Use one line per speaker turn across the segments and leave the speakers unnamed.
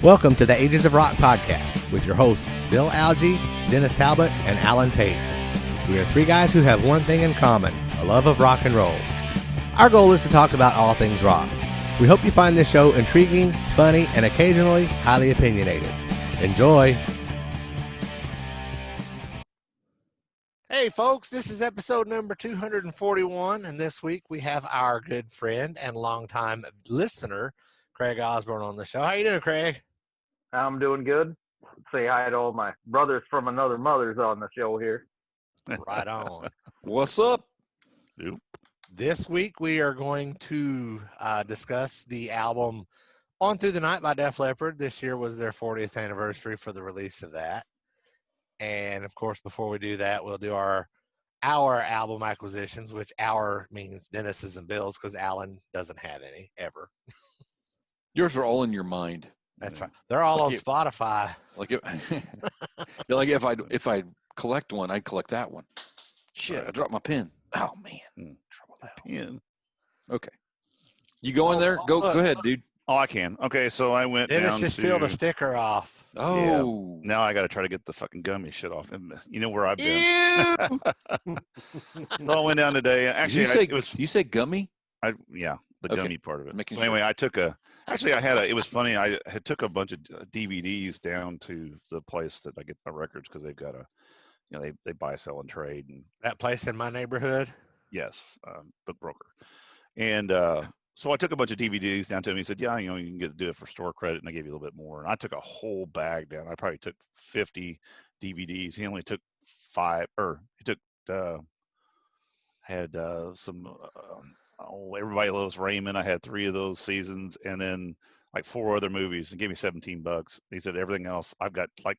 Welcome to the Ages of Rock podcast with your hosts, Bill Algie, Dennis Talbot, and Alan Tate. We are three guys who have one thing in common, a love of rock and roll. Our goal is to talk about all things rock. We hope you find this show intriguing, funny, and occasionally highly opinionated. Enjoy! Hey folks, this is episode number 241, and this week we have our good friend and longtime listener, Craig Osborn, on the show. How you doing, Craig?
I'm doing good. Say hi to all my brothers from another mother's on the show here.
Right on.
What's up?
This week we are going to discuss the album On Through the Night by Def Leppard. This year was their 40th anniversary for the release of that. And of course, before we do that, we'll do our album acquisitions, which our means Dennis's and Bill's, because Alan doesn't have any ever.
Yours are all in your mind.
That's right. They're all on Spotify.
If I collect one, I'd collect that one. Shit, I dropped my pen. Oh man, trouble my pen. Okay, you go in there. Go ahead, dude.
Oh, I can. Okay, so I went
Dennis
down
just
to.
peeled a sticker off.
Oh,
yeah, now I got to try to get the fucking gummy shit off. And you know where I've been. So I went down today. Actually,
you say gummy?
The gummy part of it.
Making
so anyway,
sure.
I took it was funny. I had took a bunch of DVDs down to the place that I get my records because they've got they buy, sell, and trade. And
That place in my neighborhood?
yes, book broker. And so I took a bunch of DVDs down to him. He said, yeah, you can do it for store credit. And I gave you a little bit more. And I took a whole bag down. I probably took 50 DVDs. He only took 5, or he took, had some, Everybody Loves Raymond. I had 3 of those seasons, and then like 4 other movies, and gave me $17. He said, everything else, I've got like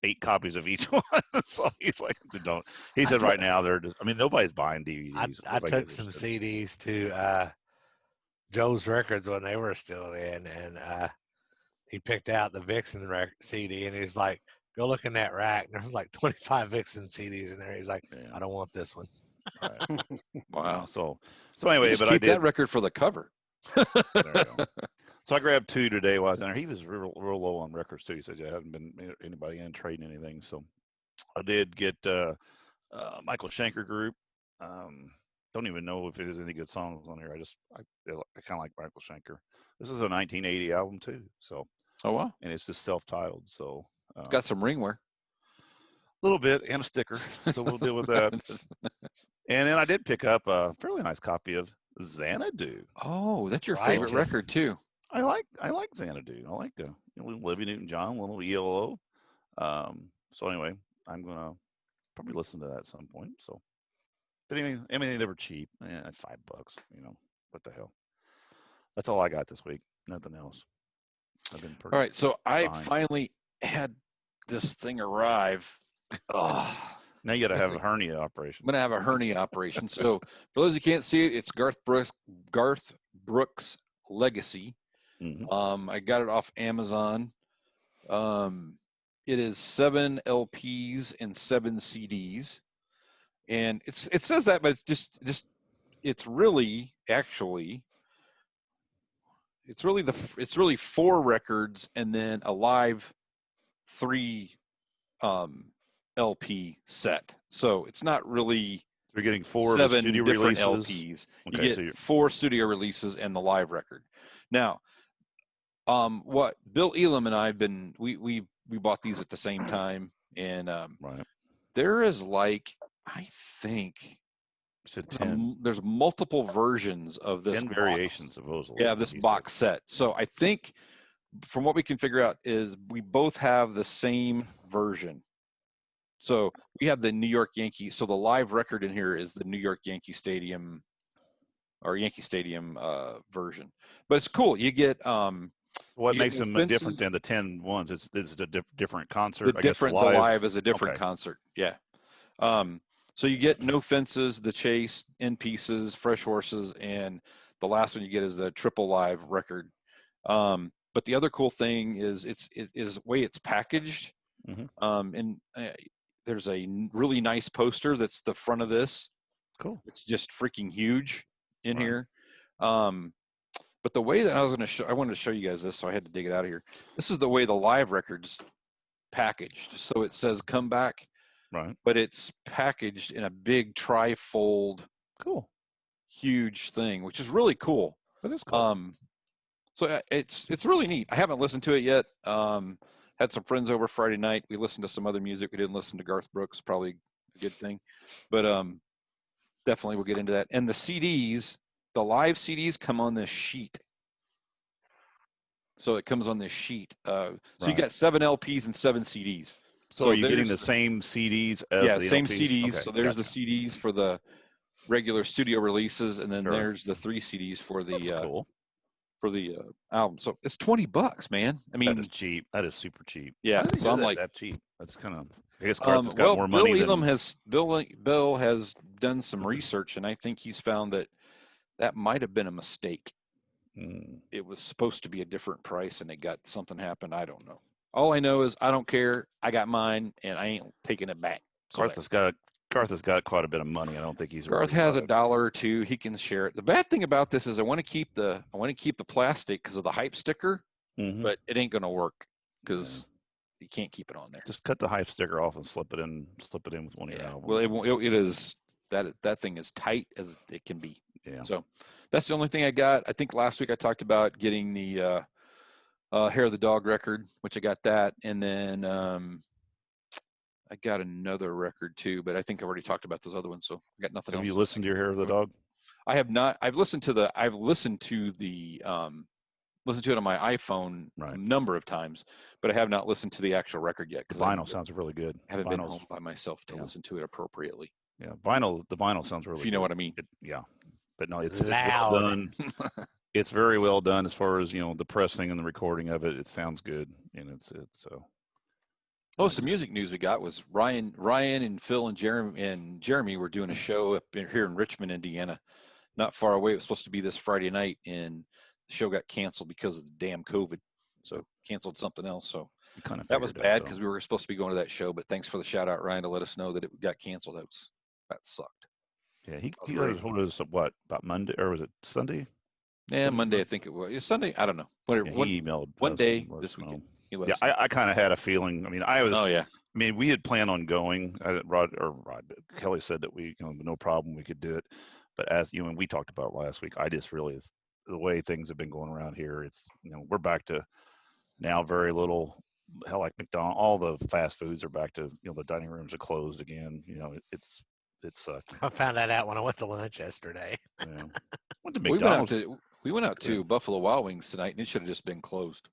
8 copies of each one. So he's like, don't. He said, right now they're just, nobody's buying DVDs.
I took some CDs to Joe's Records when they were still in, and he picked out the Vixen CD, and he's like, go look in that rack. And there was like 25 Vixen CDs in there. He's like, I don't want this one.
Right.
Wow.
So anyway,
Just
but
keep
I did
that record for the cover.
There you go. So I grabbed 2 today while I was in there. He was real low on records too. He said, "Yeah, haven't been anybody in trading anything." So I did get Michael Schenker Group. Don't even know if there's any good songs on here. I kind of like Michael Schenker. This is a 1980 album too. So
Oh wow,
and it's just self-titled. So
got some ringwear.
a little bit and a sticker. So we'll deal with that. And then I did pick up a fairly nice copy of Xanadu.
Oh, that's your
Right.
favorite record too.
I like Xanadu. I like little Olivia Newton-John, little ELO. So anyway, I'm gonna probably listen to that at some point. So, but anyway, they were cheap. $5. What the hell? That's all I got this week. Nothing else. I've been pretty.
All right, so I
behind.
finally had this thing arrive. Oh,
Now you got to have a hernia operation.
I'm gonna have a hernia operation. So for those who can't see it, it's Garth Brooks' Legacy.
Mm-hmm.
I got it off Amazon. It is 7 LPs and 7 CDs, and it says that, but it's really 4 records and then a live 3 LP set. So it's not really.
You're getting 4
7
studio
different
releases.
LPs.
Okay,
You get 4 studio releases and the live record. Now, what Bill Elam and I have been, we bought these at the same time, and
right.
there is I think
So 10
there's multiple versions of this
variations of those.
Yeah, this box set. So I think from what we can figure out is we both have the same version. So we have the New York Yankees. So the live record in here is the New York Yankee Stadium version. But it's cool. You get
what makes them different than the 10 ones? It's a different concert.
The live is a different concert. Yeah. So you get No Fences, The Chase, In Pieces, Fresh Horses, and the last one you get is the triple live record. But the other cool thing is the way it's packaged.
Mm-hmm.
And there's a really nice poster that's the front of this.
Cool.
It's just freaking huge in
Right.
here. But the way that I wanted to show you guys this, so I had to dig it out of here. This is the way the live record's packaged. So it says "Come Back,"
Right.
but it's packaged in a big tri-fold,
Cool.
huge thing, which is really cool.
That is cool.
So it's really neat. I haven't listened to it yet. Had some friends over Friday night. We listened to some other music. We didn't listen to Garth Brooks, probably a good thing. But definitely we'll get into that. And the CDs, the live CDs come on this sheet. So it comes on this sheet. So you got 7 LPs and 7 CDs.
So are you getting the same CDs as the
same
LPs?
CDs.
Okay,
So there's
gotcha.
the CDs for the regular studio releases, and then
Sure.
there's the 3 CDs for the
That's cool.
for the album. So it's $20, man. I mean,
That is cheap. That is super cheap.
Yeah,
I didn't
so
know
I'm like,
that cheap. That's kind of. I guess Garth has got more
Bill
money
Elam
than.
Bill has done some research, and I think he's found that might have been a mistake. It was supposed to be a different price, and something happened. I don't know. All I know is I don't care. I got mine, and I ain't taking it back. So
Garth has got quite a bit of money. I don't think he's.
Garth has $1 or $2. He can share it. The bad thing about this is I want to keep the plastic because of the hype sticker, but it ain't gonna work because you can't keep it on there.
Just cut the hype sticker off and slip it in with one of your albums.
Well, it is that thing is tight as it can be.
Yeah.
So that's the only thing I got. I think last week I talked about getting the Hair of the Dog record, which I got that, and then I got another record too, but I think I've already talked about those other ones, so I got nothing else.
Have you listened to your Hair of the Dog?
I have not. I've listened to it on my iPhone a number of times, but I have not listened to the actual record yet.
The vinyl sounds really good.
I haven't been home by myself to listen to it appropriately.
Yeah, the vinyl sounds really good.
If you know what I mean.
But no, it's well done. It's very well done as far as, the pressing and the recording of it. It sounds good, and it's so.
Oh, some music news we got was Ryan and Phil and Jeremy were doing a show up here in Richmond, Indiana, not far away. It was supposed to be this Friday night, and the show got canceled because of the damn COVID. So canceled something else. So that was bad because we were supposed to be going to that show. But thanks for the shout out, Ryan, to let us know that it got canceled. That sucked.
Yeah, he told us what about Monday, or was it Sunday?
Yeah, Monday I think it was. It's Sunday. I don't know. Whatever.
Yeah, he emailed
one day this weekend.
Yeah, I kind of had a feeling. I mean, I mean, we had planned on going. Kelly said that we, no problem, we could do it. But as and we talked about last week, I just really, the way things have been going around here, it's, we're back to now very little. Hell, like McDonald's, all the fast foods are back to, the dining rooms are closed again. It sucked.
I found that out when I went to lunch yesterday.
Yeah. Went to McDonald's.
We went out to Buffalo Wild Wings tonight, and it should have just been closed.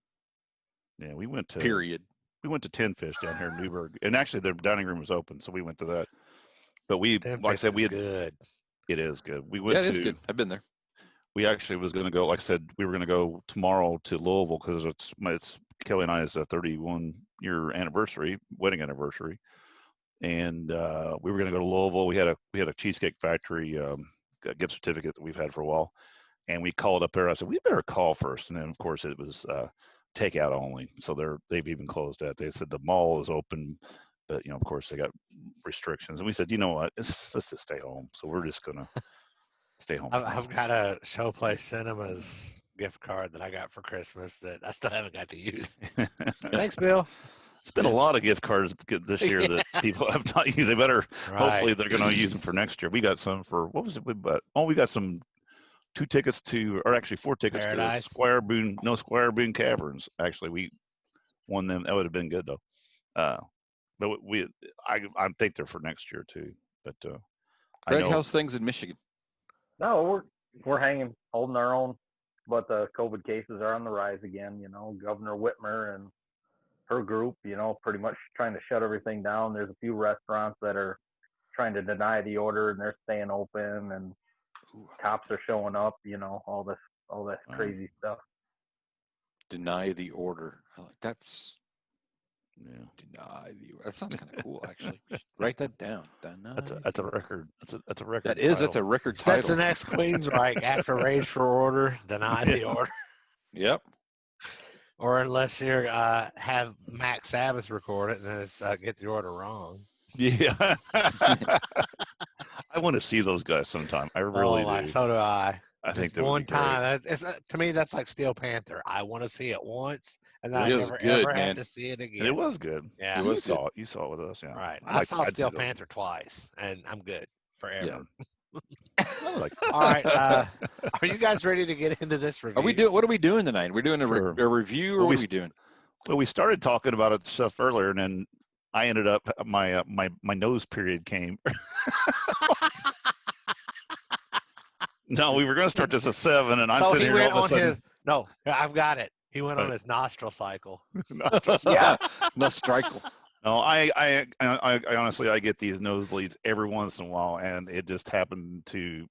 Yeah, we went to.
Period.
We went to Tin Fish down here in Newburgh, and actually their dining room was open, so we went to that. But like I said,
good.
It is good. We went.
Yeah, it is good. I've been there.
We actually was going to go. Like I said, we were going to go tomorrow to Louisville because it's Kelly and I's 31-year wedding anniversary, and we were going to go to Louisville. We had a Cheesecake Factory gift certificate that we've had for a while, and we called up there. I said we better call first, and then of course it was takeout only. So they've even closed that. They said the mall is open, but of course they got restrictions. And we said, you know what, let's just stay home. So we're just gonna stay home.
I've got a Showplace Cinemas gift card that I got for Christmas that I still haven't got to use. Thanks, Bill.
It's been a lot of gift cards this year that people have not used. They better. Hopefully they're going to use them for next year. We got some for what was it? We got some 4 tickets to
Paradise.
Squire Boone Caverns. Actually, we won them. That would have been good though. But I think they're for next year too. But
Craig, how's things in Michigan?
No, we're hanging, holding our own, but the COVID cases are on the rise again. Governor Whitmer and her group, pretty much trying to shut everything down. There's a few restaurants that are trying to deny the order and they're staying open, and cops are showing up, all this crazy stuff.
Deny the order. That's
Yeah.
Deny the. That sounds kind of cool, actually. Write that down.
That's a record. That's a record.
That's a record title.
That's the next Queensryche after Rage for Order. Deny the order.
Yep.
Or unless you have Max Sabbath record it, and then it's get the order wrong.
Yeah. I want to see those guys sometime. I really do.
So do I.
I think
Just
that would
one
be great.
time. To me, that's like Steel Panther. I want to see it once, and then
It
I
was
never
good,
ever
man.
have to see it again.
And it was good.
Yeah,
It was good.
You saw it with us, yeah.
Right.
I'd
I saw
I'd
Steel
sit
Panther twice, and I'm good forever.
I like
All right. Are you guys ready to get into this review?
What are we doing tonight? We're doing a review, or
Well,
what are we doing?
Well, we started talking about it stuff earlier, and then I ended up my nose period came. No, we were going to start this at 7, and I'm
So
sitting
he
here
went
all of a
on
sudden.
his. No, I've got it. He went on
Right.
his nostril cycle.
Yeah.
Nostrical.
No, I honestly I get these nosebleeds every once in a while, and it just happened to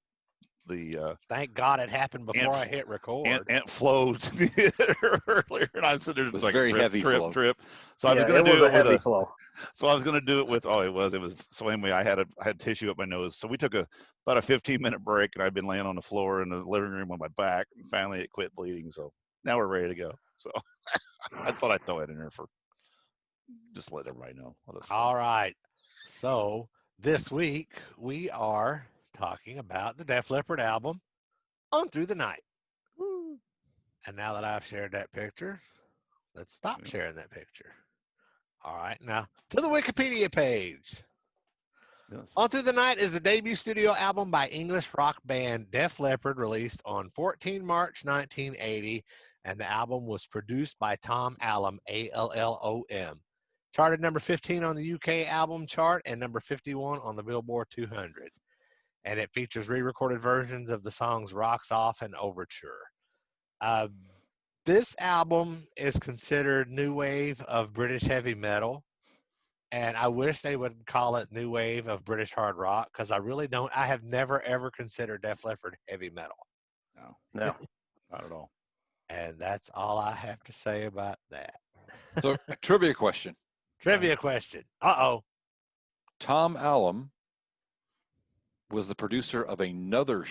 the
Thank God it happened before I hit record.
Ant flowed earlier, and I'm sitting there
It was
like
very heavy flow.
trip. So I was
Yeah,
going to do
was
it
a
with
heavy flow.
So I was going to do it with. It was. So anyway, I had tissue up my nose. So we took about a 15-minute break, and I've been laying on the floor in the living room on my back, and finally it quit bleeding. So now we're ready to go. So I thought I'd throw it in there for just let everybody know.
All right. So this week we are talking about the Def Leppard album, On Through the Night.
Woo.
And now that I've shared that picture, let's stop sharing that picture. All right. Now to the Wikipedia page.
Yes.
On Through the Night is the debut studio album by English rock band Def Leppard, released on 14 March 1980, and the album was produced by Tom Allom, Allom. Charted number 15 on the UK album chart and number 51 on the Billboard 200. And it features re-recorded versions of the songs Rocks Off and Overture. This album is considered new wave of British heavy metal. And I wish they would call it new wave of British hard rock, because I have never, ever considered Def Leppard heavy metal.
No.
Not at all.
And that's all I have to say about that.
So, a trivia question.
Trivia question. Uh-oh.
Tom Allom was the producer of another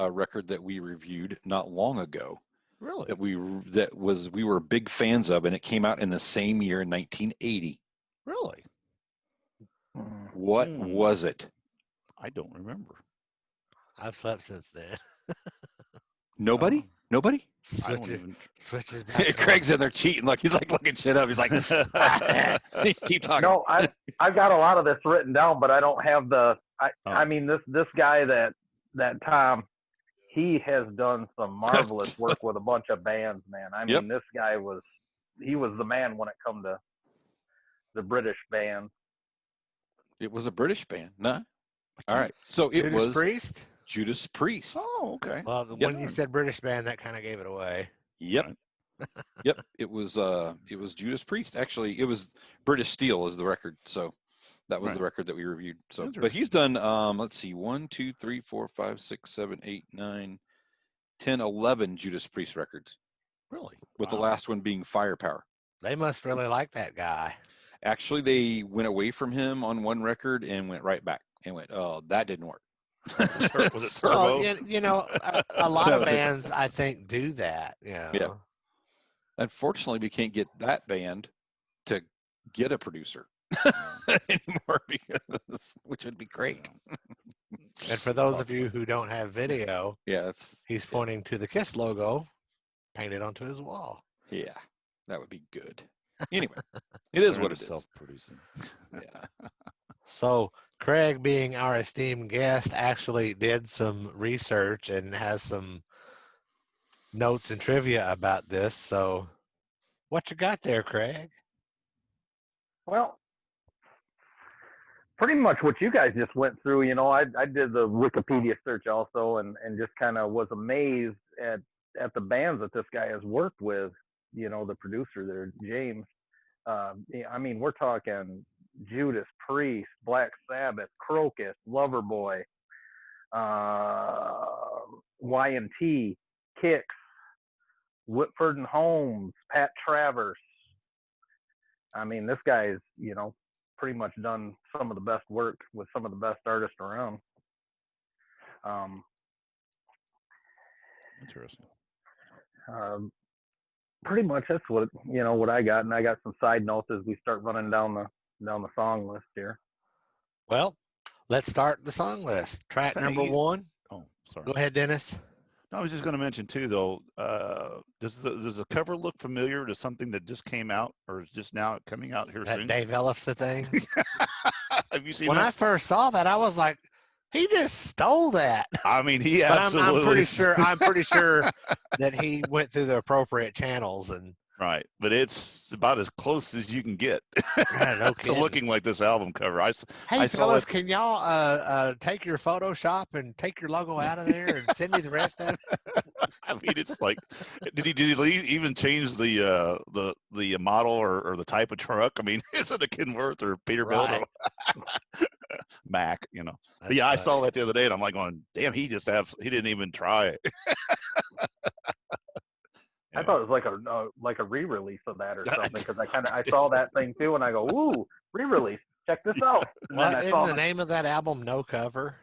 record that we reviewed not long ago.
Really?
That we were big fans of, and it came out in the same year, in 1980.
Really?
What was it?
I don't remember.
I've slept since then.
Nobody?
Oh.
Nobody?
Switches back.
Craig's in there cheating. Look, he's like looking shit up. He's like, keep talking.
No, I've got a lot of this written down, but I don't have the. I mean, this guy that Tom, he has done some marvelous work with a bunch of bands, man. I mean, this guy was the man when it come to the British band.
It was a British band, no? All right, so it was
Priest.
Judas Priest.
Oh, okay.
Well, when you said British band, that kind of gave it away.
Yep. Yep. It was Judas Priest. Actually, it was British Steel is the record. So that was the record that we reviewed. So, but he's done, let's see, 1, 2, 3, 4, 5, 6, 7, 8, 9, 10, 11 Judas Priest records.
Really?
With the last one being Firepower.
They must really like that guy.
Actually, they went away from him on one record and went right back and went, oh, that didn't work.
Was it Turbo?
Well, a lot of bands, I think, do that.
Yeah. Unfortunately, we can't get that band to get a producer anymore, which would be great.
And for those of you who don't have video, he's pointing to the KISS logo painted onto his wall.
Yeah, that would be good. Anyway, it is what it is.
Self-producing.
Yeah.
So Craig, being our esteemed guest, actually did some research and has some notes and trivia about this. So what you got there, Craig?
Well, pretty much what you guys just went through. You know, I did the Wikipedia search also, and just kind of was amazed at the bands that this guy has worked with. You know, the producer there, James. I mean, we're talking Judas Priest, Black Sabbath, Crocus, Loverboy, Y&T, Kix, Whitford and Holmes, Pat Travers. I mean, this guy's, pretty much done some of the best work with some of the best artists around.
Interesting.
Pretty much that's what I got, and I got some side notes as we start running down the song list here.
Well, let's start the song list. Track number
Hey.
1.
Oh, sorry.
Go ahead, Dennis.
No, I was just going to mention too, though. Does the cover look familiar to something that just came out, or is just now coming out here
That
soon?
Dave Ellefson thing.
Have you seen
When
that?
I first saw that, I was like, he just stole that.
I mean, he
But
absolutely.
I'm pretty sure that he went through the appropriate channels and.
Right, but it's about as close as you can get
No
to
kidding.
looking like this album cover.
Hey,
I saw
fellas,
it.
can y'all take your Photoshop and take your logo out of there and send me the rest of it?
I mean, it's like, did he even change the model or the type of truck? I mean, is it a Kenworth or Peterbilt
Right.
or Mac? You know.
That's
But yeah, I
funny.
saw that the other day, and I'm like, going, damn, he didn't even try it.
I thought it was like a re-release of that or something, because I saw that thing too, and I go, ooh, re-release, check this out. And
Well,
then I
isn't
saw
the name of that album No Cover?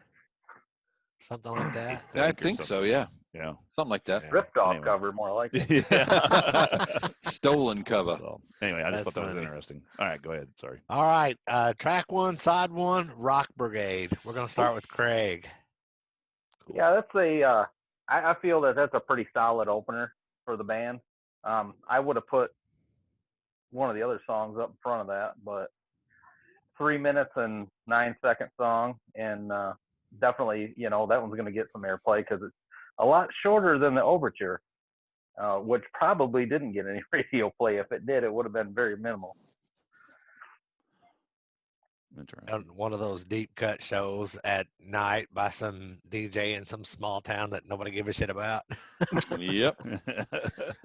Something like that.
I think so. Yeah,
Yeah.
something like that.
Yeah.
ripped off
Anyway.
cover, more like it.
Yeah.
Stolen cover.
So, anyway, I just
That's
thought that was
funny.
interesting. All right, go ahead. Sorry.
All right. Track 1, side 1, Rock Brigade. We're going to start with Craig.
Cool.
Yeah, that's I feel that's a pretty solid opener for the band. I would have put one of the other songs up in front of that, but 3 minutes and 9 second song, and definitely, that one's going to get some airplay because it's a lot shorter than the Overture, which probably didn't get any radio play. If it did, it would have been very minimal.
On one of those deep cut shows at night by some DJ in some small town that nobody give a shit about.
Yep.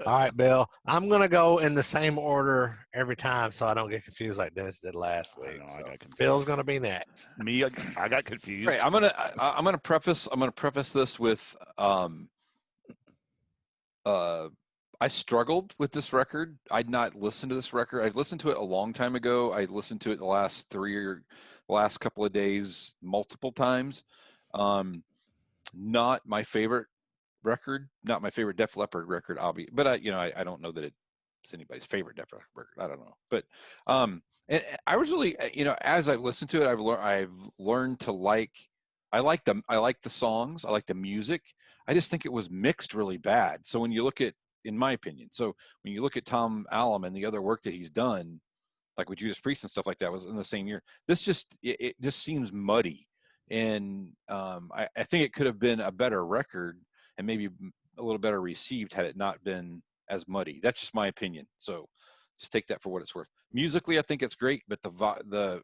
All right, Bill. I'm going to go in the same order every time so I don't get confused like Dennis did last
I
week.
know,
So
I got confused.
Bill's going to be next.
Me, I got confused.
Right. I'm gonna preface this with I struggled with this record. I'd not listened to this record. I'd listened to it a long time ago. I listened to it the last couple of days multiple times. Not my favorite record, not my favorite Def Leppard record, but I don't know that it's anybody's favorite Def Leppard record. I don't know. But and I was really, as I've listened to it, I've learned to I like the songs, I like the music. I just think it was mixed really bad. So when you look at, in my opinion, so when you look at Tom Allom and the other work that he's done, like with Judas Priest and stuff like that, was in the same year. This it just seems muddy, and I think it could have been a better record and maybe a little better received had it not been as muddy. That's just my opinion. So just take that for what it's worth. Musically, I think it's great, but the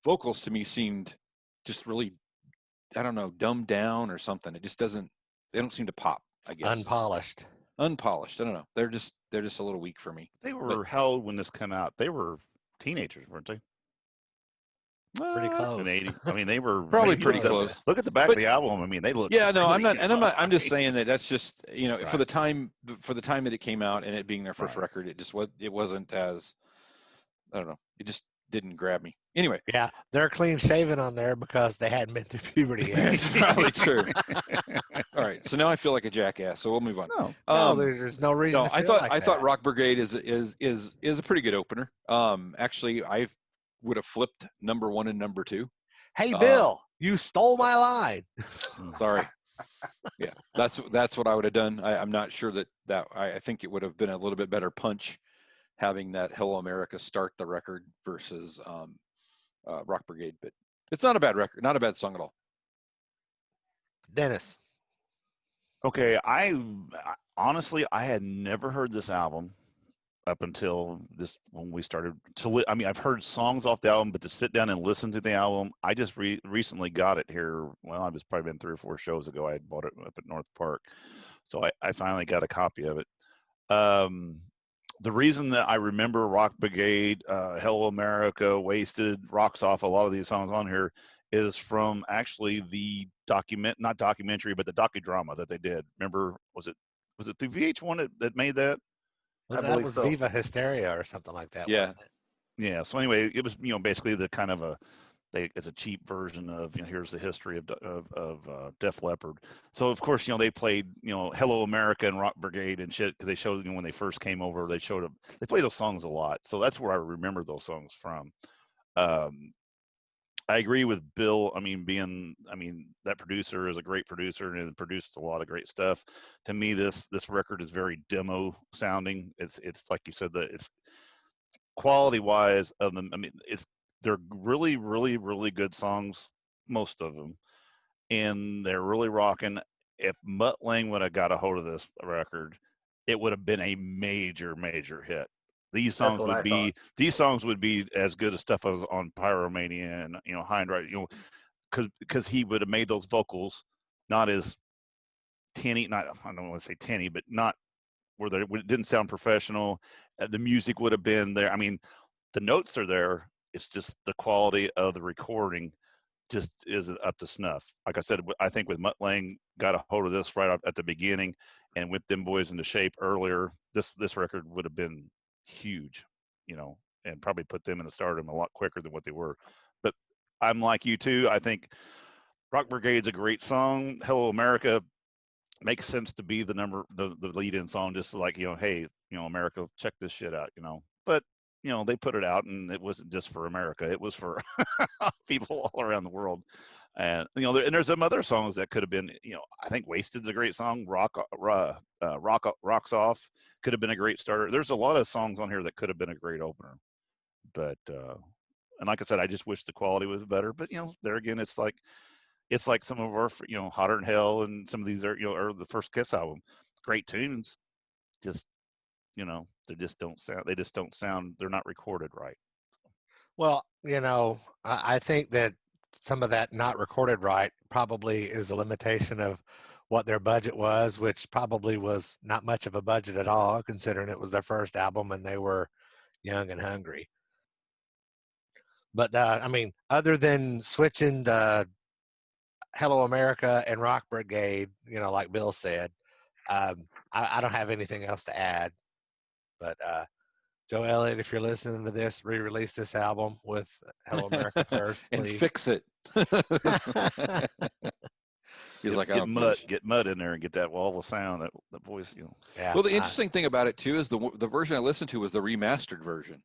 vocals to me seemed just really, I don't know, dumbed down or something. It just doesn't. They don't seem to pop. I guess
Unpolished.
I don't know. They're just a little weak for me.
They were how old when this came out? They were teenagers, weren't they?
Pretty close.
In 80. I mean, they were
Probably
maybe
pretty
the-
close.
Look at the back of the album. I mean, they look.
Yeah, no, I'm
really
not, and I'm just
fine.
saying that's just
Right.
for the time that it came out and it being their first
Right.
record, it wasn't as, I don't know, it just didn't grab me. Anyway,
Yeah, they're clean shaven on there because they hadn't been through puberty yet.
it's probably true. All right, so now I feel like a jackass. So we'll move on.
No.
No, there's no reason.
No,
to
I
feel
thought
like
I thought
that.
Rock Brigade is a pretty good opener. Actually, I would have flipped number 1 and number 2.
Hey, Bill, you stole my line.
Sorry. Yeah, that's what I would have done. I'm not sure that I think it would have been a little bit better punch having that Hello America start the record versus Rock Brigade, but it's not a bad record, not a bad song at all.
Dennis.
Okay, I honestly I had never heard this album up until this when we started to. I mean, I've heard songs off the album, but to sit down and listen to the album, I just recently got it here. Well, I've probably been 3 or 4 shows ago. I had bought it up at North Park, so I finally got a copy of it. The reason that I remember Rock Brigade, Hello America, Wasted, Rocks Off, a lot of these songs on here is from actually the not documentary, but the docudrama that they did. Remember, was it the VH1 that made that?
Well,
I
that
believe
was
so.
Viva Hysteria or something like that.
Yeah.
wasn't it?
Yeah. So anyway, it was basically the kind of it's a cheap version of here's the history of Def Leppard. So of course they played Hello America and Rock Brigade and shit because they showed when they first came over they played those songs a lot. So that's where I remember those songs from. I agree with Bill. I mean, that producer is a great producer and produced a lot of great stuff. To me, this record is very demo sounding. It's like you said, that it's quality wise of them. I mean, they're really, really, really good songs, most of them, and they're really rocking. If Mutt Lange would have got a hold of this record, it would have been a major, major hit. These songs would be as good as stuff as on Pyromania and High and Dry, because he would have made those vocals not as tinny, not I don't want to say tinny, but not where it didn't sound professional. The music would have been there. I mean, the notes are there. It's just the quality of the recording just isn't up to snuff. Like I said, I think with Mutt Lange got a hold of this right at the beginning and whipped them boys into shape earlier, this record would have been huge, and probably put them in the stardom a lot quicker than what they were. But I'm like you too. I think Rock Brigade's a great song. Hello America makes sense to be the lead-in song, just like, hey, America, check this shit out, But they put it out, and it wasn't just for America; it was for people all around the world. And and there's some other songs that could have been, I think "Wasted's" a great song. Rocks Off could have been a great starter. There's a lot of songs on here that could have been a great opener. But and like I said, I just wish the quality was better. But there again, it's like some of our, Hotter Than Hell, and some of these are, or the first Kiss album, great tunes, just they just don't sound, they're not recorded right.
Well, I think that some of that not recorded right probably is a limitation of what their budget was, which probably was not much of a budget at all, considering it was their first album and they were young and hungry. But I mean, other than switching the Hello America and Rock Brigade, like Bill said, I don't have anything else to add. But Joe Elliott, if you're listening to this, re-release this album with Hello America first, please.
And fix it. He's like,
get Mutt in there and get that wall of sound, that voice,
Yeah.
Well, the interesting thing about it too is the version I listened to was the remastered version.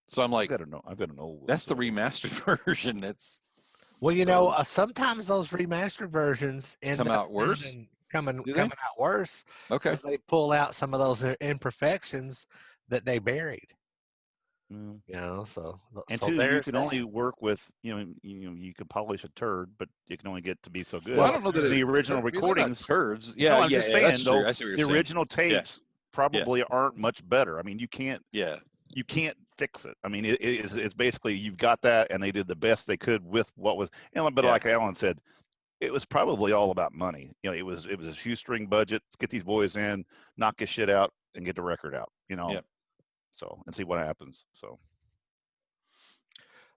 So I'm like,
I've got an old one.
That's the remastered version.
Well, sometimes those remastered versions
come out worse.
Coming out worse.
Okay.
Because they pull out some of those imperfections that they buried. So
you can only work with, you can polish a turd, but you can only get to be so good.
Well, I don't know that
the original recordings,
turds.
Yeah, I'm just saying, though,
I see what you're
the
saying.
original tapes probably aren't much better. I mean, you can't fix it. I mean, it's basically, you've got that, and they did the best they could with what was. But like Alan said, it was probably all about money. It was a shoestring budget. Let's get these boys in, knock this shit out, and get the record out. So, and see what happens. So,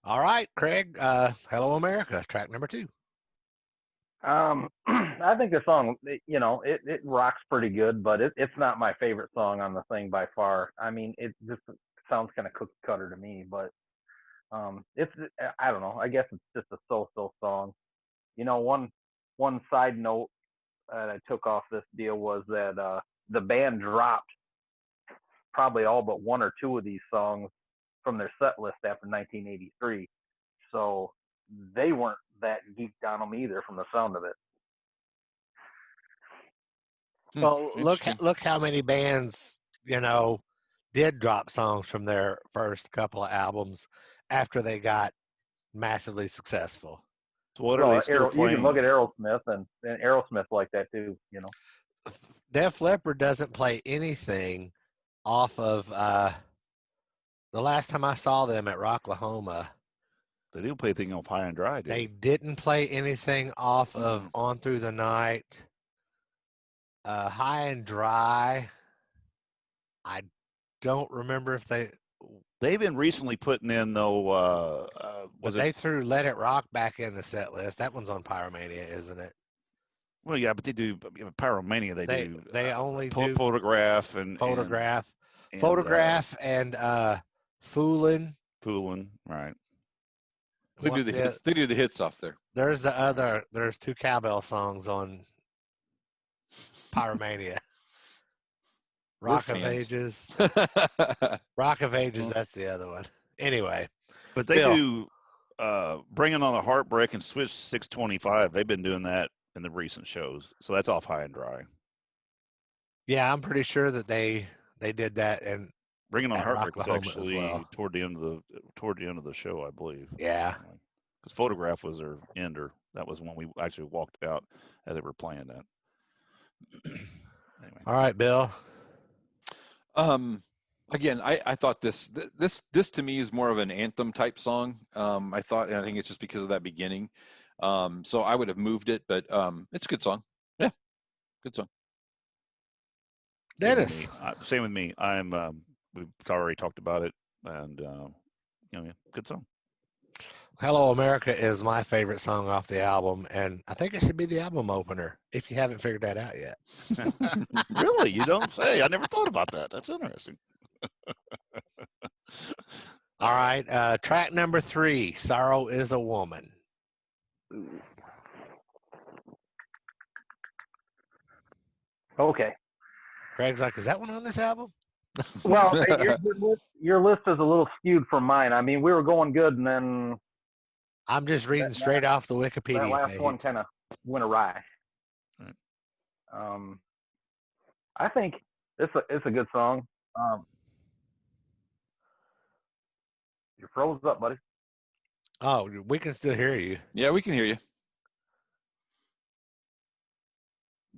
all right, Craig. Hello America, track number 2.
I think the song, it rocks pretty good, but it's not my favorite song on the thing by far. I mean, it just sounds kind of cookie cutter to me, but it's, I don't know. I guess it's just a so-so song. One side note that I took off this deal was that the band dropped probably all but one or two of these songs from their set list after 1983. So they weren't that geeked on them either from the sound of it.
Well, look how many bands, did drop songs from their first couple of albums after they got massively successful.
So what are they still playing?
You can look at Aerosmith and Aerosmith like that too,
Def Leppard doesn't play anything off of the last time I saw them at Rocklahoma.
They didn't play anything off High and Dry, did
they? Didn't play anything off of On Through the Night. High and Dry, I don't remember if
they've been recently putting in, though,
they threw Let It Rock back in the set list. That one's on Pyromania, isn't it?
Well, yeah, but they do Pyromania. They
only
do Photograph and
Photograph and Foolin',
right?
They do the hits off there.
There's 2 cowbell songs on Pyromania. Rock of Ages. Rock of Ages, that's the other one. Anyway.
But they do Bringing on the Heartbreak and Switch 625. They've been doing that in the recent shows, so that's off High and Dry.
Yeah, I'm pretty sure that they did that, and
Bringing on
at
Heartbreak was
Rocklahoma as
actually
well.
toward the end of the show, I believe.
Yeah.
Because Photograph was their ender. That was when we actually walked out as they were playing that. Anyway.
All right, Bill.
Again, I thought this to me is more of an anthem type song. I think it's just because of that beginning. So I would have moved it, but it's a good song. Yeah, good song.
Dennis.
Same with me. We've already talked about it, and good song.
Hello America is my favorite song off the album, and I think it should be the album opener if you haven't figured that out yet.
Really? You don't say. I never thought about that. That's interesting.
All right. Track number 3, Sorrow is a Woman.
Okay.
Craig's like, is that one on this album?
Well, your list is a little skewed from mine. I mean, we were going good, and then
I'm just reading straight off the Wikipedia
that last
page.
one kind of went awry.
Right.
I think it's a good song. You're froze up, buddy.
Oh, we can still hear you.
Yeah, we can hear you.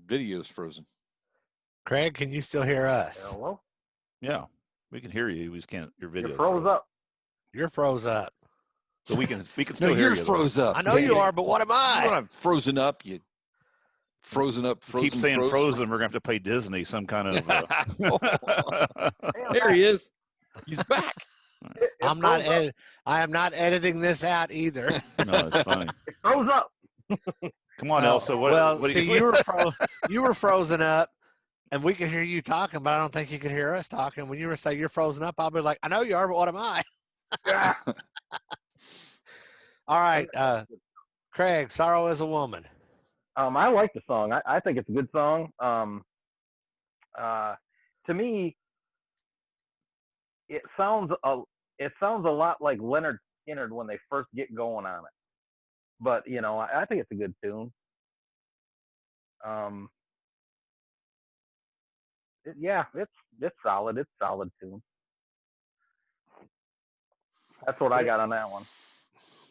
Video's frozen.
Craig, can you still hear us?
Hello?
Yeah, we can hear you. We just can't. Your video.
You're froze up.
You're froze up.
So we can still
No,
hear
you're
you.
froze up.
I know you are, but what am I?
You're not frozen up. You frozen up. Frozen.
Keep saying frozen. We're gonna have to pay Disney some kind of.
There he is. He's back.
I am not editing this out either.
No, it's funny.
It froze up.
Come on, Elsa.
You were frozen up, and we can hear you talking, but I don't think you can hear us talking. When you were saying you're frozen up, I'll be like, I know you are, but what am I? All right, Craig, Sorrow is a Woman.
I like the song. I think it's a good song. To me, it sounds a lot like Leonard Skinner when they first get going on it. But I think it's a good tune. It's solid. It's solid tune. That's what I got on that one.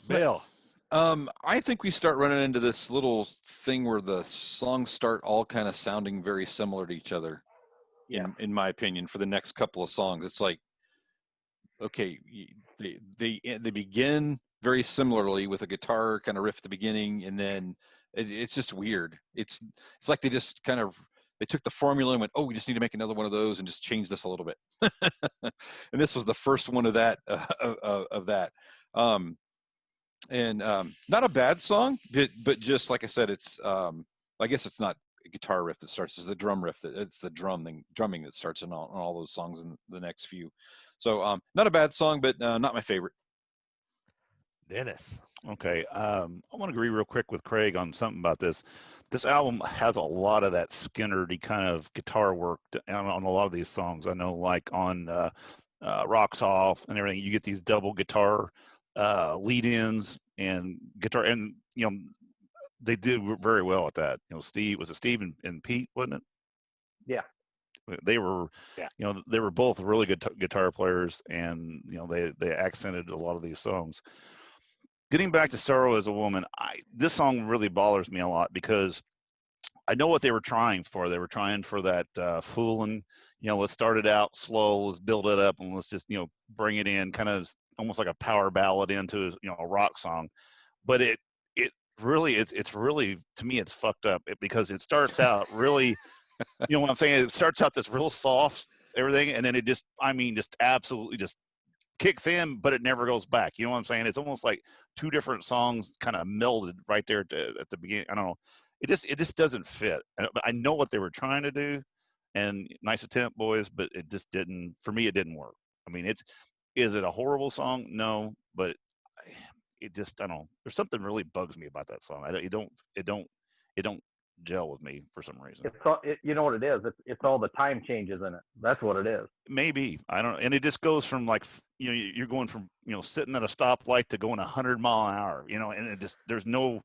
Bill.
I think we start running into this little thing where the songs start all kind of sounding very similar to each other.
Yeah.
In my opinion, for the next couple of songs, it's like, okay, they begin very similarly with a guitar kind of riff at the beginning, and then it's just weird. It's like they just kind of they took the formula and went, oh, we just need to make another one of those and just change this a little bit. And this was the first one of that not a bad song, but just like I said, it's I guess it's not a guitar riff that starts, it's the drum riff it's the drumming that starts in all those songs in the next few. So not a bad song, but not my favorite.
Dennis.
Okay. I want to agree real quick with Craig on something about this. This album has a lot of that Skinner-y kind of guitar work on a lot of these songs. I know, like on Rocks Off and everything, you get these double guitar lead-ins and guitar, and they did very well at that. Steve and Pete, wasn't it?
Yeah.
They were, they were both really good guitar players, and they accented a lot of these songs. Getting back to Sorrow as a Woman, this song really bothers me a lot because I know what they were trying for. They were trying for that fooling, let's start it out slow, let's build it up, and let's just, bring it in kind of almost like a power ballad into, a rock song. But it's really, to me, it's fucked up because it starts out really, what I'm saying? It starts out this real soft, everything, and then it just absolutely just kicks in, but it never goes back. You know what I'm saying? It's almost like two different songs kind of melded right there at the beginning. I don't know. It just doesn't fit. I know what they were trying to do, and nice attempt, boys, but it just didn't. For me, it didn't work. I mean, is it a horrible song? No, but it just, I don't know. There's something really bugs me about that song. It don't gel with me for some reason.
It's all, you know what it is? It's all the time changes in it. That's what it is.
Maybe, I don't, and it just goes from like, you know, you're going from, you know, sitting at a stoplight to going 100 mph, you know, and it just, there's no,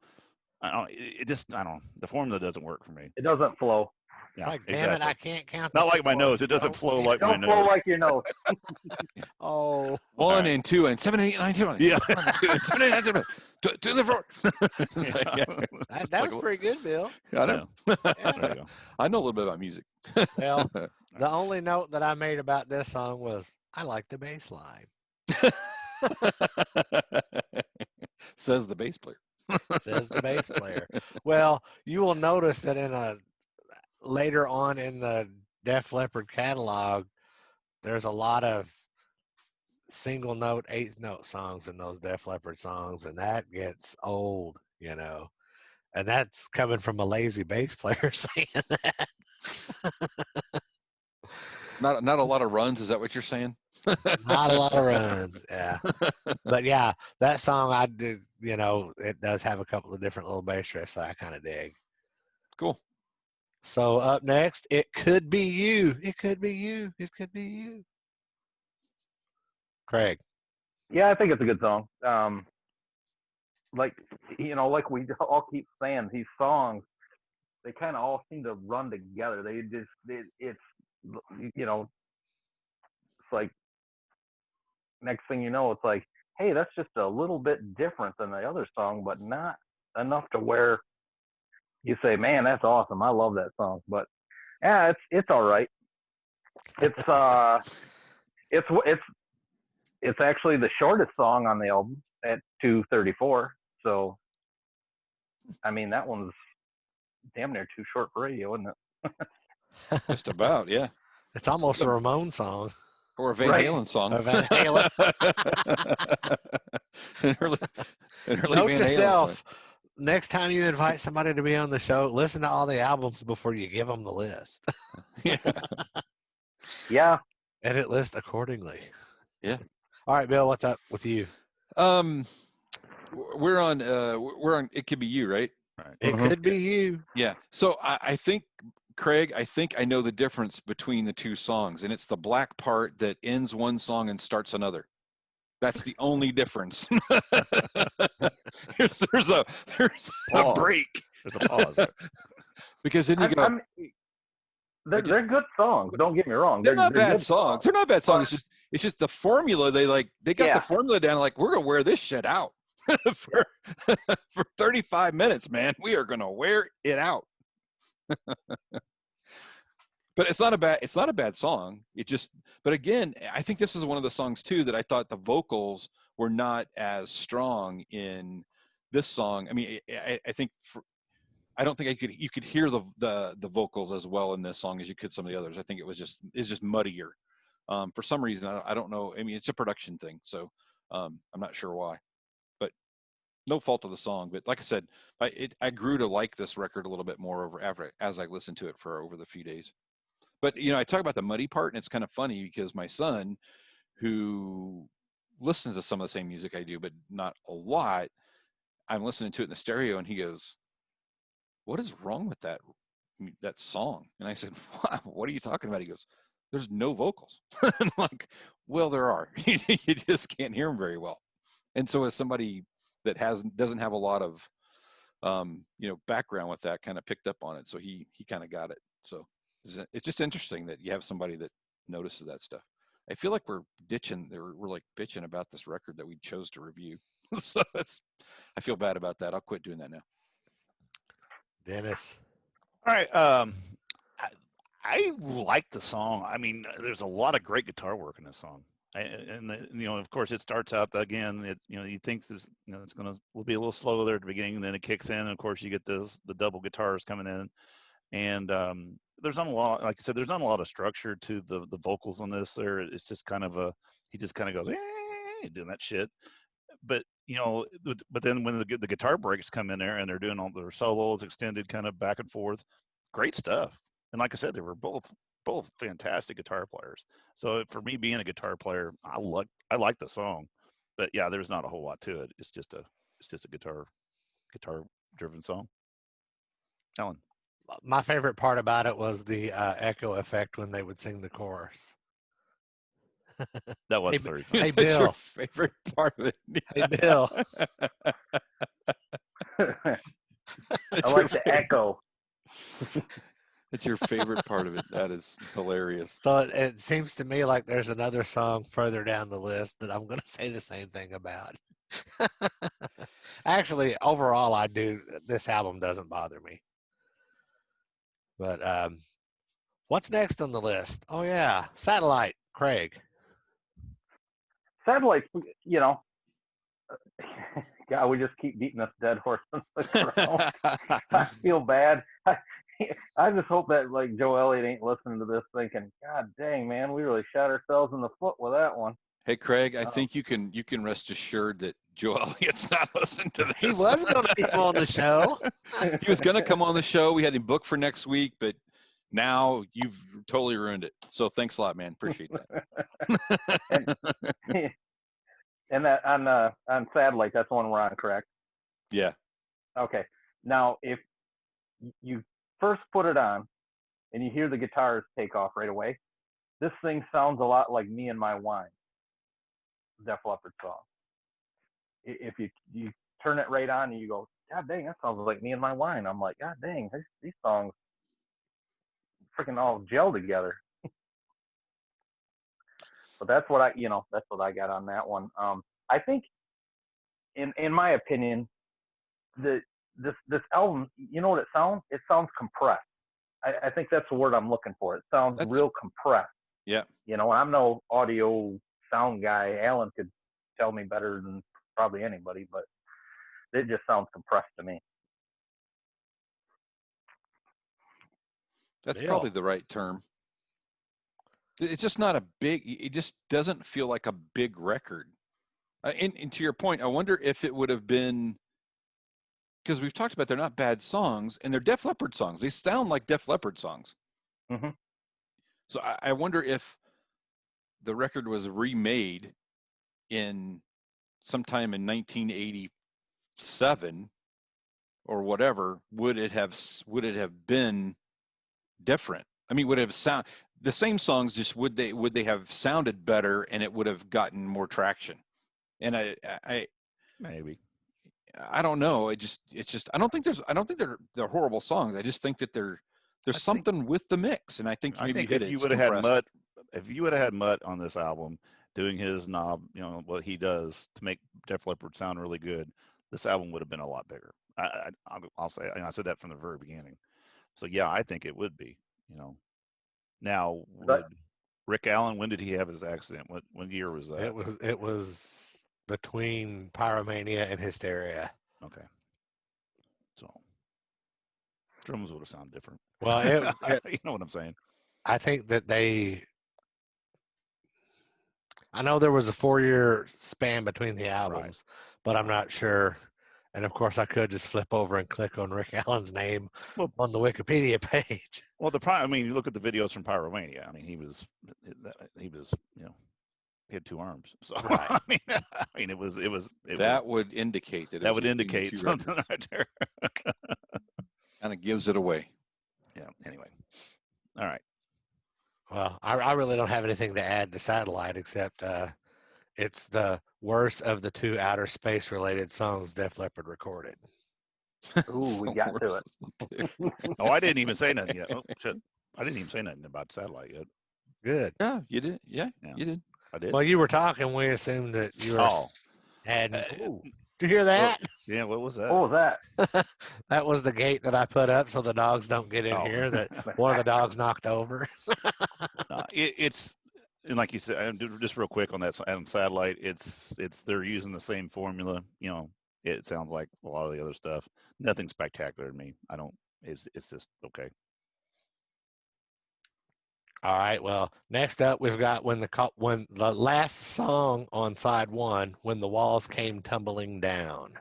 I don't, it just, I don't, the formula doesn't work for me.
It doesn't flow.
It's
Yeah,
like, damn
exactly.
it, I can't count.
Not like my
chords.
nose. It doesn't
Don't
flow
see
like
it.
my
Don't flow
nose.
like your nose.
Oh,
One
right.
and two and 7 and 8 9 10.
Yeah.
1 and 2 and 7 and 8 9 10. To the floor.
Yeah.
that was pretty good, Bill.
I know.
There you go.
I know a little bit about music.
Well, the only note that I made about this song was I like the bass line.
Says the bass player.
Says the bass player. Well, you will notice that later on in the Def Leppard catalog, there's a lot of single note, eighth note songs in those Def Leppard songs, and that gets old, you know. And that's coming from a lazy bass player saying that.
Not a lot of runs. Is that what you're saying?
Not a lot of runs, yeah. But yeah, that song I did, you know, it does have a couple of different little bass riffs that I kind of dig.
Cool.
So up next, It Could Be You. It could be you. It could be you. Craig.
Yeah, I think it's a good song. Like, you know, like we all keep saying, these songs, they kind of all seem to run together. It's, you know, it's like, next thing you know, it's like, hey, that's just a little bit different than the other song, but not enough to where you say, man, that's awesome. I love that song. But yeah, it's all right. It's actually the shortest song on the album at 2:34. So, I mean, that one's damn near too short for radio, isn't it?
Just about, yeah.
It's almost a Ramon song.
Or a Van
Right.
Halen song.
A Van Halen. Note to self, next time you invite somebody to be on the show, listen to all the albums before you give them the list.
Yeah.
Yeah.
Edit list accordingly.
Yeah.
All right, Bill, what's up with you?
We're on It Could Be You, right?
Right.
It could be you.
Yeah. So I think, Craig, I know the difference between the two songs, and it's the black part that ends one song and starts another. That's the only difference. there's a break.
There's a pause there.
Because then you go.
They're good songs. Don't get me wrong.
They're not bad
good
songs. They're not bad songs. It's just the formula. They got
Yeah.
the formula down. Like, we're gonna wear this shit out for 35 minutes, man. We are gonna wear it out. But it's not a bad song. But again, I think this is one of the songs too that I thought the vocals were not as strong in this song. I mean, I think I don't think you could hear the vocals as well in this song as you could some of the others. I think it's just muddier. For some reason, I don't know. I mean, it's a production thing, so I'm not sure why. But no fault of the song. But like I said, I grew to like this record a little bit more as I listened to it for over the few days. But you know, I talk about the muddy part, and it's kind of funny because my son, who listens to some of the same music I do, but not a lot, I'm listening to it in the stereo, and he goes, "What is wrong with that song?" And I said, "What are you talking about?" He goes, "There's no vocals." I'm like, "Well, there are. You just can't hear them very well." And so as somebody that doesn't have a lot of background with that, kind of picked up on it, so he kind of got it. So it's just interesting that you have somebody that notices that stuff. I feel like we're like bitching about this record that we chose to review. So I feel bad about that. I'll quit doing that now.
Dennis.
All right. I like the song. I mean, there's a lot of great guitar work in this song. Of course, it starts out again. You think this, it's going to be a little slow there at the beginning, and then it kicks in. And of course, you get the double guitars coming in, and there's not a lot. Like I said, there's not a lot of structure to the vocals on this. It's just kind of he just kind of goes doing that shit. But then when the guitar breaks come in there and they're doing all their solos, extended kind of back and forth, great stuff. And like I said, they were both fantastic guitar players. So for me, being a guitar player, I like the song. But yeah, there's not a whole lot to it. It's just a guitar driven song. Alan.
my favorite part about it was the echo effect when they would sing the chorus.
That was
Hey,
very funny.
hey,
That's your
Bill.
favorite part of it.
Hey, Bill.
I
That's
like the echo.
That's your favorite part of it. That is hilarious.
So it seems to me like there's another song further down the list that I'm going to say the same thing about. Actually, overall, I do. This album doesn't bother me. But what's next on the list? Oh, yeah. Satellite, Craig.
Satellites, you know, God, we just keep beating this dead horse in the ground. I feel bad. I just hope that like Joe Elliott ain't listening to this thinking, God dang, man, we really shot ourselves in the foot with that one.
Hey, Craig, I think you can rest assured that Joe Elliott's not listening to this.
He was going to come on the show.
He was going to come on the show. We had him booked for next week, but now you've totally ruined it. So thanks a lot, man. Appreciate that.
And that on Satellite, that's the one we're on, correct?
Yeah.
Okay. Now, if you first put it on and you hear the guitars take off right away, this thing sounds a lot like Me and My Wine, Def Leppard song. If you turn it right on and you go, God dang, that sounds like Me and My Wine. I'm like, God dang, these songs freaking all gel together. But that's what I got on that one. I think, in my opinion, this album, you know what it sounds? It sounds compressed. I think that's the word I'm looking for. It sounds real compressed.
Yeah.
You know, I'm no audio sound guy. Alan could tell me better than probably anybody, but it just sounds compressed to me.
That's probably the right term. It's just not a big, it just doesn't feel like a big record. And to your point, I wonder if it would have been, because we've talked about they're not bad songs, and they're Def Leppard songs. They sound like Def Leppard songs.
Mm-hmm.
So I wonder if the record was remade in sometime in 1987 or whatever, would it have been different? I mean, would it have the same songs, just would they have sounded better and it would have gotten more traction? And I
maybe.
I don't know. It's just I don't think they're horrible songs. I just think that there's something with the mix, and I think maybe
if you would have had Mutt on this album doing his knob, you know what he does to make Def Leppard sound really good, this album would have been a lot bigger. I'll say, and I said that from the very beginning. So yeah, I think it would be. You know, now Rick Allen, when did he have his accident? What year was that?
It was between Pyromania and Hysteria.
Okay. So drums would have sounded different.
Well,
you know what I'm saying?
I think that I know there was a 4-year span between the albums, but I'm not sure. And of course, I could just flip over and click on Rick Allen's name on the Wikipedia page.
Well, you look at the videos from Pyromania. I mean, he was, you know, he had 2 arms. So right. I mean, it was
that would indicate that.
That would indicate something right there.
Kind of gives it away.
Yeah. Anyway. All right.
Well, I really don't have anything to add to Satellite except it's the worst of the 2 outer space related songs Def Leppard recorded.
Ooh, we got to
it. Oh, I didn't even say nothing yet. Oh, shit. I didn't even say nothing about Satellite yet.
Good.
Yeah, you did. Yeah, you did.
I did.
Well, you were talking. We assumed that you were. Did you hear that?
Yeah, what was that?
What was that?
That was the gate that I put up so the dogs don't get in here. That one of the dogs knocked over.
It's, and like you said, just real quick on that on Satellite, it's they're using the same formula. You know, it sounds like a lot of the other stuff. Nothing spectacular to me. It's just okay.
All right. Well, next up we've got when the last song on side 1, When the Walls Came Tumbling Down,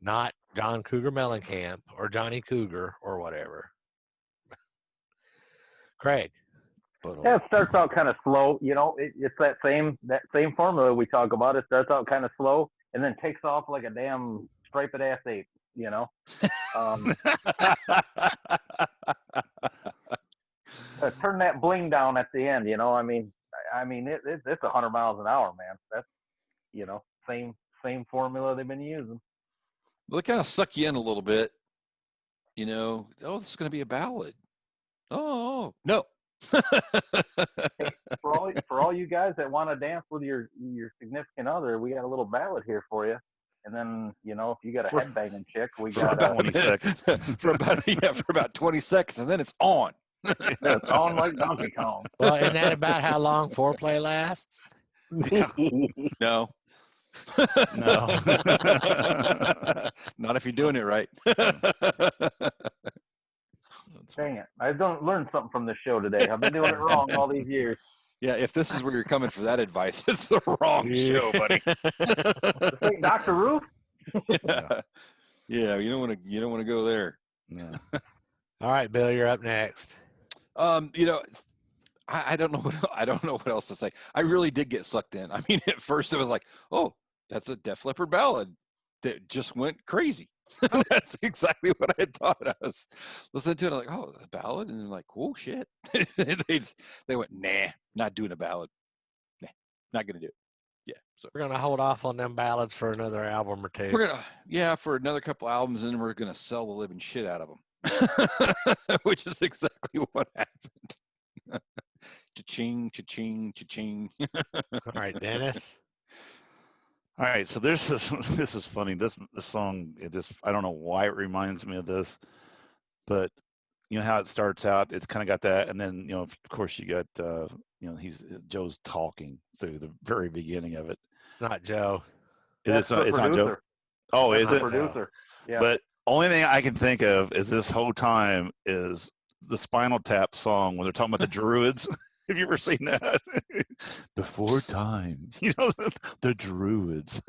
not John Cougar Mellencamp or Johnny Cougar or whatever. Craig.
Yeah, it starts out kind of slow. You know, it's that same formula we talk about. It starts out kind of slow and then takes off like a damn striped ass ape. You know. turn that bling down at the end. You know, I mean, it's 100 miles an hour, man. That's, you know, same formula they've been using.
Well, they kind of suck you in a little bit. You know, oh, this is going to be a ballad. Oh no.
Hey, for all you guys that want to dance with your significant other, we got a little ballad here for you. And then, you know, if you got a headbanging chick, we got
about
20 seconds.
for about 20 seconds, and then it's on.
It's on like Donkey Kong.
Well, isn't that about how long foreplay lasts?
Yeah.
No.
No.
Not if you're doing it right.
Dang it. I don't learn something from this show today. I've been doing it wrong all these years.
Yeah, if this is where you're coming for that advice, it's the wrong show, buddy.
This ain't Dr. Roof.
Yeah, you don't want to go there.
Yeah.
All right, Bill, you're up next.
You know, I don't know what else to say. I really did get sucked in. I mean, at first it was like, oh, that's a Def Leppard ballad that just went crazy. That's exactly what I had thought. I was listening to it, I'm like, oh, a ballad, and they're like, oh shit. they went, nah, not doing a ballad. Nah, not gonna do it. Yeah, so
We're gonna hold off on them ballads for another album or two.
we're gonna for another couple albums, and then we're gonna sell the living shit out of them, which is exactly what happened. Cha-ching, cha-ching, cha-ching.
All right, Dennis.
All right, so this is funny. This song, I don't know why it reminds me of this, but you know how it starts out. It's kind of got that, and then you know, of course, you got you know, Joe's talking through the very beginning of it.
Not Joe.
It's not Joe. Oh,
That's
is
the
it?
producer. Yeah.
But only thing I can think of is this whole time is the Spinal Tap song when they're talking about the Druids. Have you ever seen that? Before time, you know, the Druids.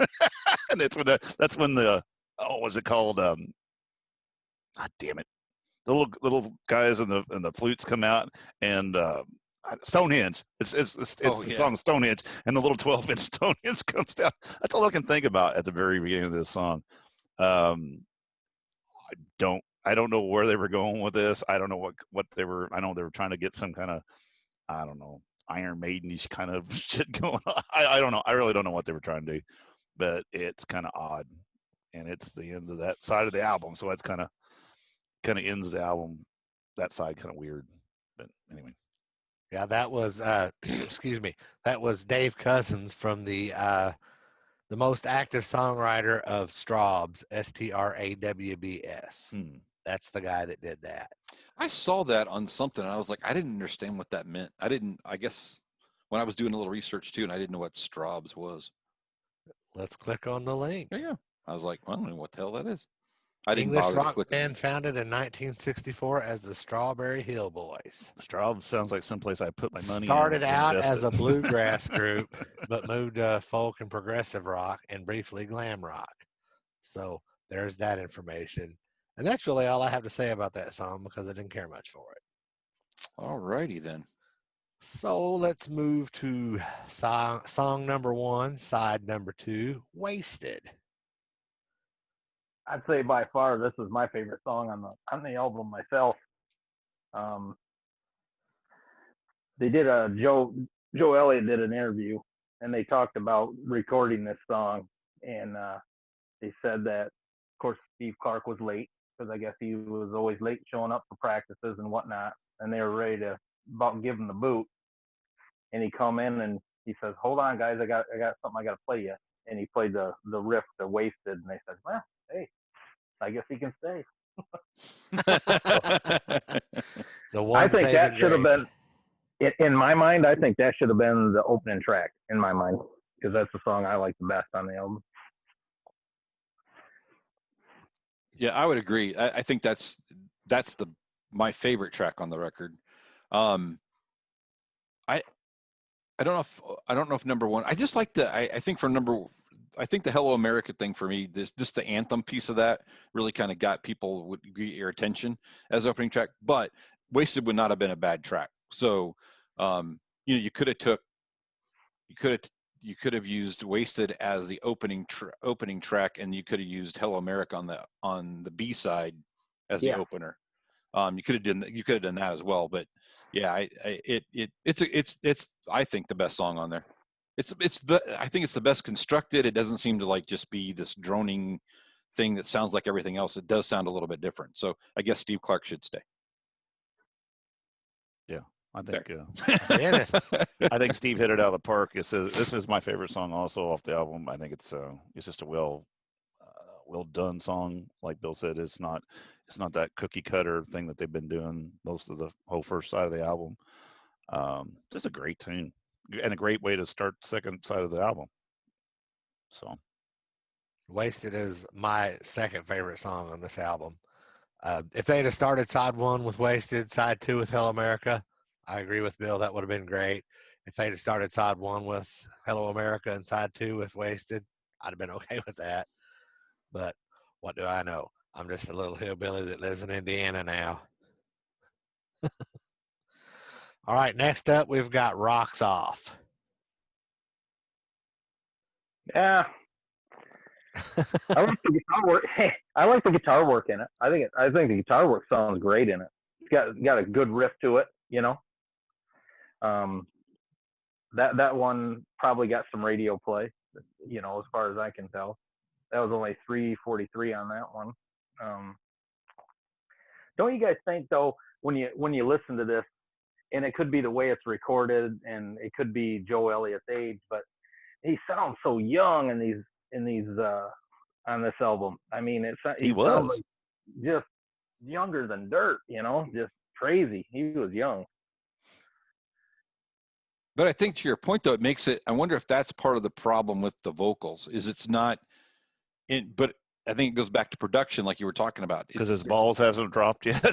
And that's when the what's it called? God damn it! The little guys and the flutes come out, and Stonehenge. It's the song Stonehenge, and the little 12-inch Stonehenge comes down. That's all I can think about at the very beginning of this song. I don't know where they were going with this. I don't know what they were. I know they were trying to get some kind of, I don't know, Iron Maiden-ish kind of shit going on. I don't know. I really don't know what they were trying to do, but it's kind of odd, and it's the end of that side of the album. So that's kind of ends the album. That side kind of weird, but anyway.
Yeah, that was excuse me. That was Dave Cousins from the most active songwriter of Strawbs, STRAWBS. That's the guy that did that.
I saw that on something, and I was like, I didn't understand what that meant. I guess when I was doing a little research too, and I didn't know what Strawbs was.
Let's click on the link.
Yeah. I was like, well, I don't know what the hell that is. I didn't
English
bother to
rock
click
band founded in 1964 as the Strawberry Hill Boys.
Straub sounds like someplace I put my money.
Started out as a bluegrass group, but moved to folk and progressive rock and briefly glam rock. So there's that information. And that's really all I have to say about that song because I didn't care much for it.
All righty then.
So let's move to song number 1, side number 2, Wasted.
I'd say by far this is my favorite song on the album myself. They did Joe Elliott did an interview, and they talked about recording this song, and they said that, of course, Steve Clark was late because I guess he was always late showing up for practices and whatnot, and they were ready to about give him the boot, and he come in and he says, "Hold on, guys, I got something I got to play you," and he played the riff, the Wasted, and they said, "Well, hey, I guess he can stay." I think that should have been, in my mind, I think that should have been the opening track in my mind, because that's the song I like the best on the album.
Yeah, I would agree. I think that's my favorite track on the record. I don't know if number one. I just like I think the Hello America thing for me, just the anthem piece of that really kind of got your attention as opening track. But Wasted would not have been a bad track. So you could have used Wasted as the opening track, and you could have used Hello America on the B side as the opener. You could have done that as well, but yeah, it's I think the best song on there. I think it's the best constructed. It doesn't seem to like just be this droning thing that sounds like everything else. It does sound a little bit different. So I guess Steve Clark should stay.
Yeah, I think.
Dennis.
I think Steve hit it out of the park. This is my favorite song also off the album. I think it's just a well done song. Like Bill said, it's not that cookie cutter thing that they've been doing most of the whole first side of the album. Just a great tune and a great way to start the second side of the album. So,
Wasted is my second favorite song on this album. If they'd have started side 1 with Wasted, side 2 with Hello America, I agree with Bill. That would have been great. If they'd have started side 1 with Hello America and side 2 with Wasted, I'd have been okay with that. But what do I know? I'm just a little hillbilly that lives in Indiana now. All right, next up, we've got Rocks Off.
Yeah. I like the guitar work. I like the guitar work in it. I think the guitar work sounds great in it. It's got a good riff to it, you know. That one probably got some radio play, you know, as far as I can tell. That was only 343 on that one. Don't you guys think though, when you listen to this, and it could be the way it's recorded, and it could be Joe Elliott's age, but he sounds so young in these on this album. I mean, he sounds like just younger than dirt, you know, just crazy. He was young.
But I think to your point though, it makes it. I wonder if that's part of the problem with the vocals. Is it's not in, but I think it goes back to production, like you were talking about.
Because his balls hasn't dropped yet.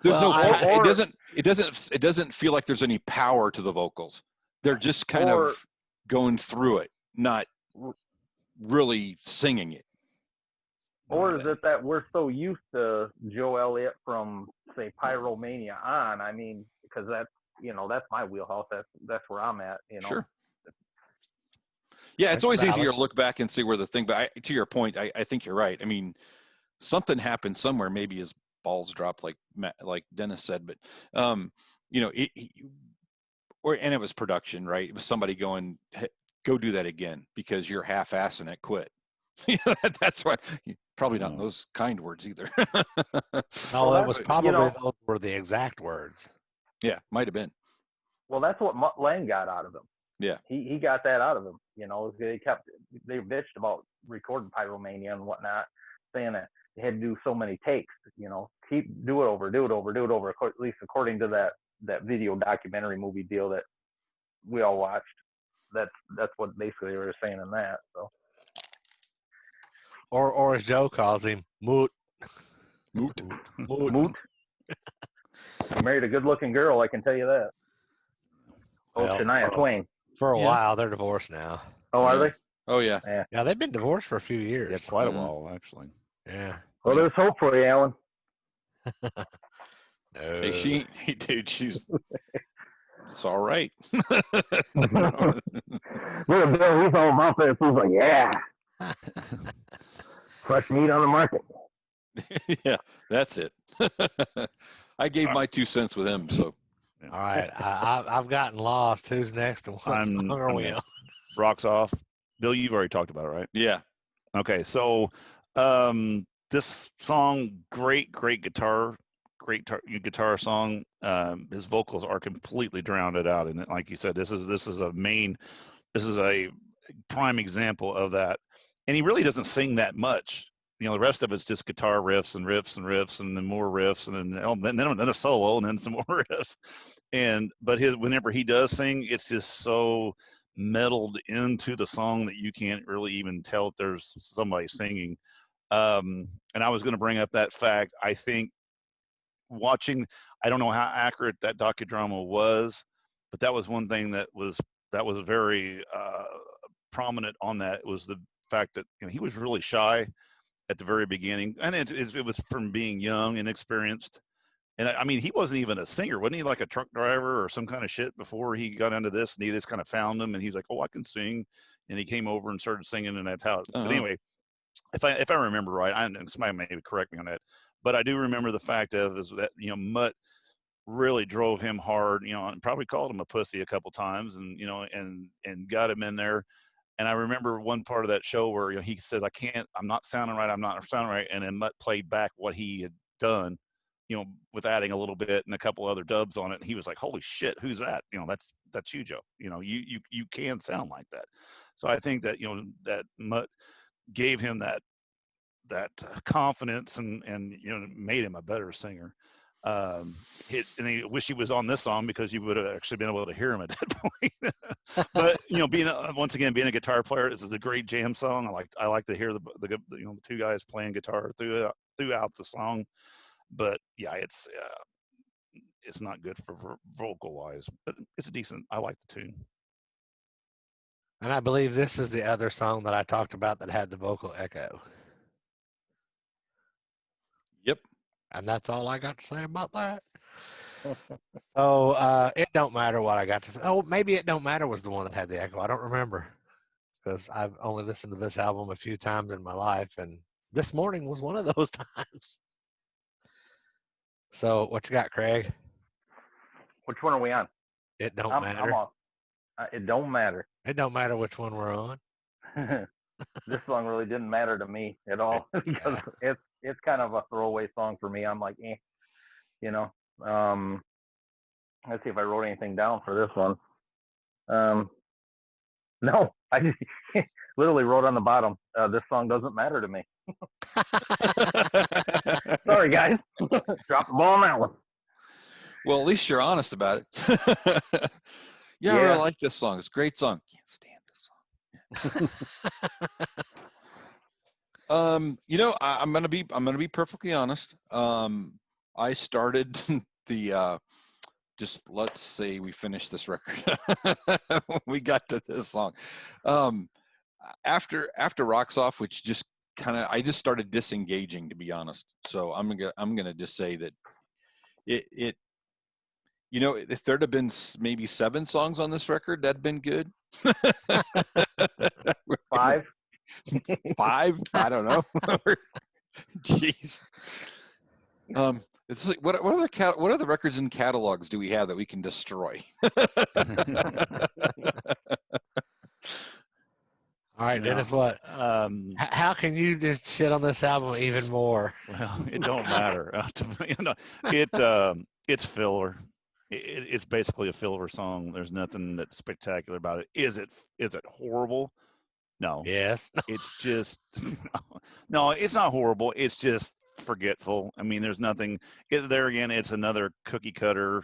It doesn't feel like there's any power to the vocals. They're just kind of going through it, not really singing it.
Or is it that we're so used to Joe Elliott from, say, Pyromania on? I mean, because that's my wheelhouse. That's where I'm at, you know.
Sure. Yeah, it's always easier to look back and see where the thing. But to your point, I think you're right. I mean, something happened somewhere. Maybe his balls dropped, like Dennis said. But you know, and it was production, right? It was somebody going, hey, go do that again because you're half-assing it. Quit. That's why. Probably not those kind words either.
No, that was probably those were the exact words.
Yeah, might have been.
Well, that's what Mutt Lange got out of him.
Yeah,
he got that out of him. You know, they bitched about recording Pyromania and whatnot, saying that they had to do so many takes. You know, do it over, at least according to that video documentary movie deal that we all watched. That's what basically they were saying in that. So.
Or as Joe calls him, Moot.
He married a good-looking girl, I can tell you that. Shania Twain.
For a while, they're divorced now.
Oh, are they?
Oh, yeah.
Yeah, they've been divorced for a few years.
Yeah, quite a while, actually.
Yeah.
Well, there's hope for you, Alan.
No.
Hey, dude, she's. It's all right.
Look at Bill. He's all about this. He's like, yeah. Fresh meat on the market.
Yeah, that's it. I gave my 2 cents with him, so.
All right, I've gotten lost. Who's next? And what song are we on?
Rocks Off. Bill, you've already talked about it, right?
Yeah.
Okay, so this song, great guitar song. His vocals are completely drowned out, and like you said, this is a prime example of that. And he really doesn't sing that much. You know, the rest of it's just guitar riffs and riffs and riffs, and then more riffs, and then a solo, and then some more riffs. But whenever he does sing, it's just so meddled into the song that you can't really even tell if there's somebody singing. And I was going to bring up that fact. I think watching, I don't know how accurate that docudrama was, but that was one thing that was very prominent on that. It was the fact that he was really shy at the very beginning, and it was from being young and inexperienced. And I mean, he wasn't even a singer. Wasn't he like a truck driver or some kind of shit before he got into this? And he just kind of found him, and he's like, oh, I can sing. And he came over and started singing, and that's how. But anyway, if I remember right, somebody maybe correct me on that, but I do remember the fact is that Mutt really drove him hard, and probably called him a pussy a couple times, and and got him in there. And I remember one part of that show where he says, I'm not sounding right, and then Mutt played back what he had done, with adding a little bit and a couple other dubs on it. And he was like, holy shit, who's that? That's you, Joe. You can sound like that. So I think that, that Mutt gave him that confidence and made him a better singer. And he wish he was on this song because you would have actually been able to hear him at that point. But once again, being a guitar player, this is a great jam song. I like to hear the two guys playing guitar throughout the song. But yeah, it's not good for vocal wise, but it's decent. I like the tune.
And I believe this is the other song that I talked about that had the vocal echo.
Yep.
And that's all I got to say about that. So it don't matter what I got to say. Oh, maybe It Don't Matter was the one that had the echo. I don't remember because I've only listened to this album a few times in my life, and this morning was one of those times. So what you got, Craig?
Which one are we on?
It Don't Matter.
I'm on. It don't matter.
It don't matter which one we're on.
This song really didn't matter to me at all because it's kind of a throwaway song for me. I'm like, let's see if I wrote anything down for this one. No, I just literally wrote on the bottom, this song doesn't matter to me. Sorry, guys. Drop the ball on that one.
Well, at least you're honest about it. Yeah, I really like this song. It's a great song. Can't stand this song. I'm gonna be perfectly honest. I started the just let's say we finished this record. We got to this song. After Rocks Off, which just I just started disengaging, to be honest. So I'm gonna just say that it if there'd have been maybe 7 songs on this record, that'd been good.
5?
5? I don't know. Jeez. It's like what other records and catalogs do we have that we can destroy?
All right, Dennis, what? How can you just shit on this album even more?
Well, it don't matter. It's filler. It's basically a filler song. There's nothing that's spectacular about it. Is it horrible? No.
Yes.
It's just no. It's not horrible. It's just forgetful. I mean, there's nothing there. Again, it's another cookie cutter.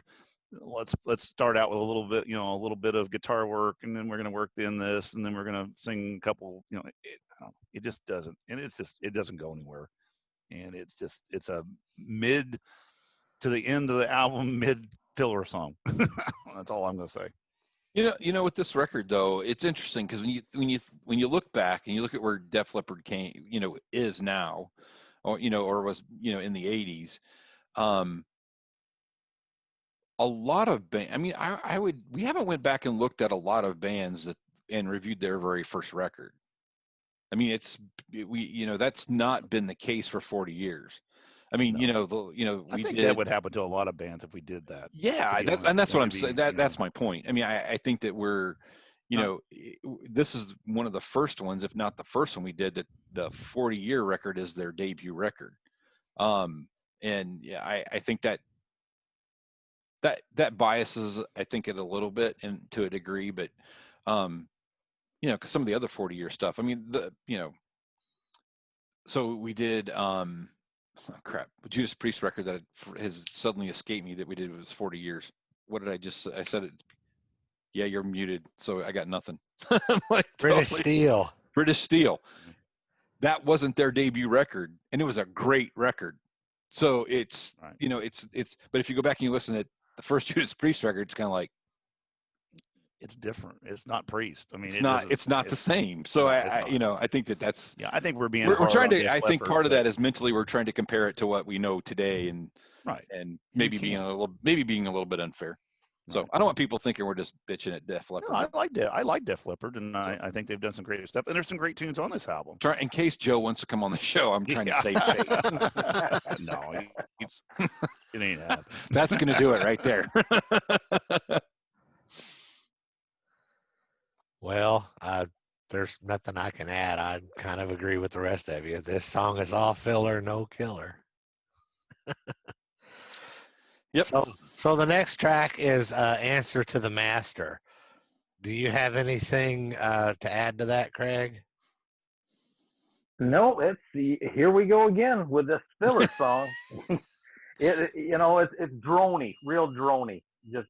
Let's start out with a little bit of guitar work, and then we're going to work in this, and then we're going to sing a couple. It just doesn't, and it doesn't go anywhere. And it's a mid to the end of the album, mid filler song. That's all I'm going to say.
You know, with this record though, it's interesting because when you look back and you look at where Def Leppard is now, or was in the 80s, a lot of I mean, we haven't went back and looked at a lot of bands and reviewed their very first record. I mean, that's not been the case for 40 years. I mean,
no. I think that would happen to a lot of bands if we did that.
Yeah, that's what I'm saying. That's my point. I mean, I think that we're, this is one of the first ones, if not the first one we did, that the 40-year record is their debut record. And yeah, I think that biases, I think, it a little bit and to a degree, but, because some of the other 40-year stuff, I mean, so we did, Judas Priest record that has suddenly escaped me that we did was 40 years. What did I said it. Yeah, you're muted. So I got nothing. Like,
British
Steel. That wasn't their debut record, and it was a great record. So it's, right. But if you go back and you listen to the first Judas Priest record, it's kind of like,
it's different. It's not Priest. I mean,
it's not the same. So I think that's.
Yeah, I think we're
trying to. I think part of that is mentally we're trying to compare it to what we know today, and
right,
and maybe being a little bit unfair. So I don't want people thinking we're just bitching at Def Leppard.
No, I like Def Leppard, and I think they've done some great stuff. And there's some great tunes on this album.
In case Joe wants to come on the show, I'm trying to save face.
No, it ain't happening.
That's going to do it right there.
Well, there's nothing I can add. I kind of agree with the rest of you. This song is all filler, no killer.
Yep.
So the next track is Answer to the Master. Do you have anything to add to that, Craig?
No, here we go again with this filler song. It's drony, real drony, just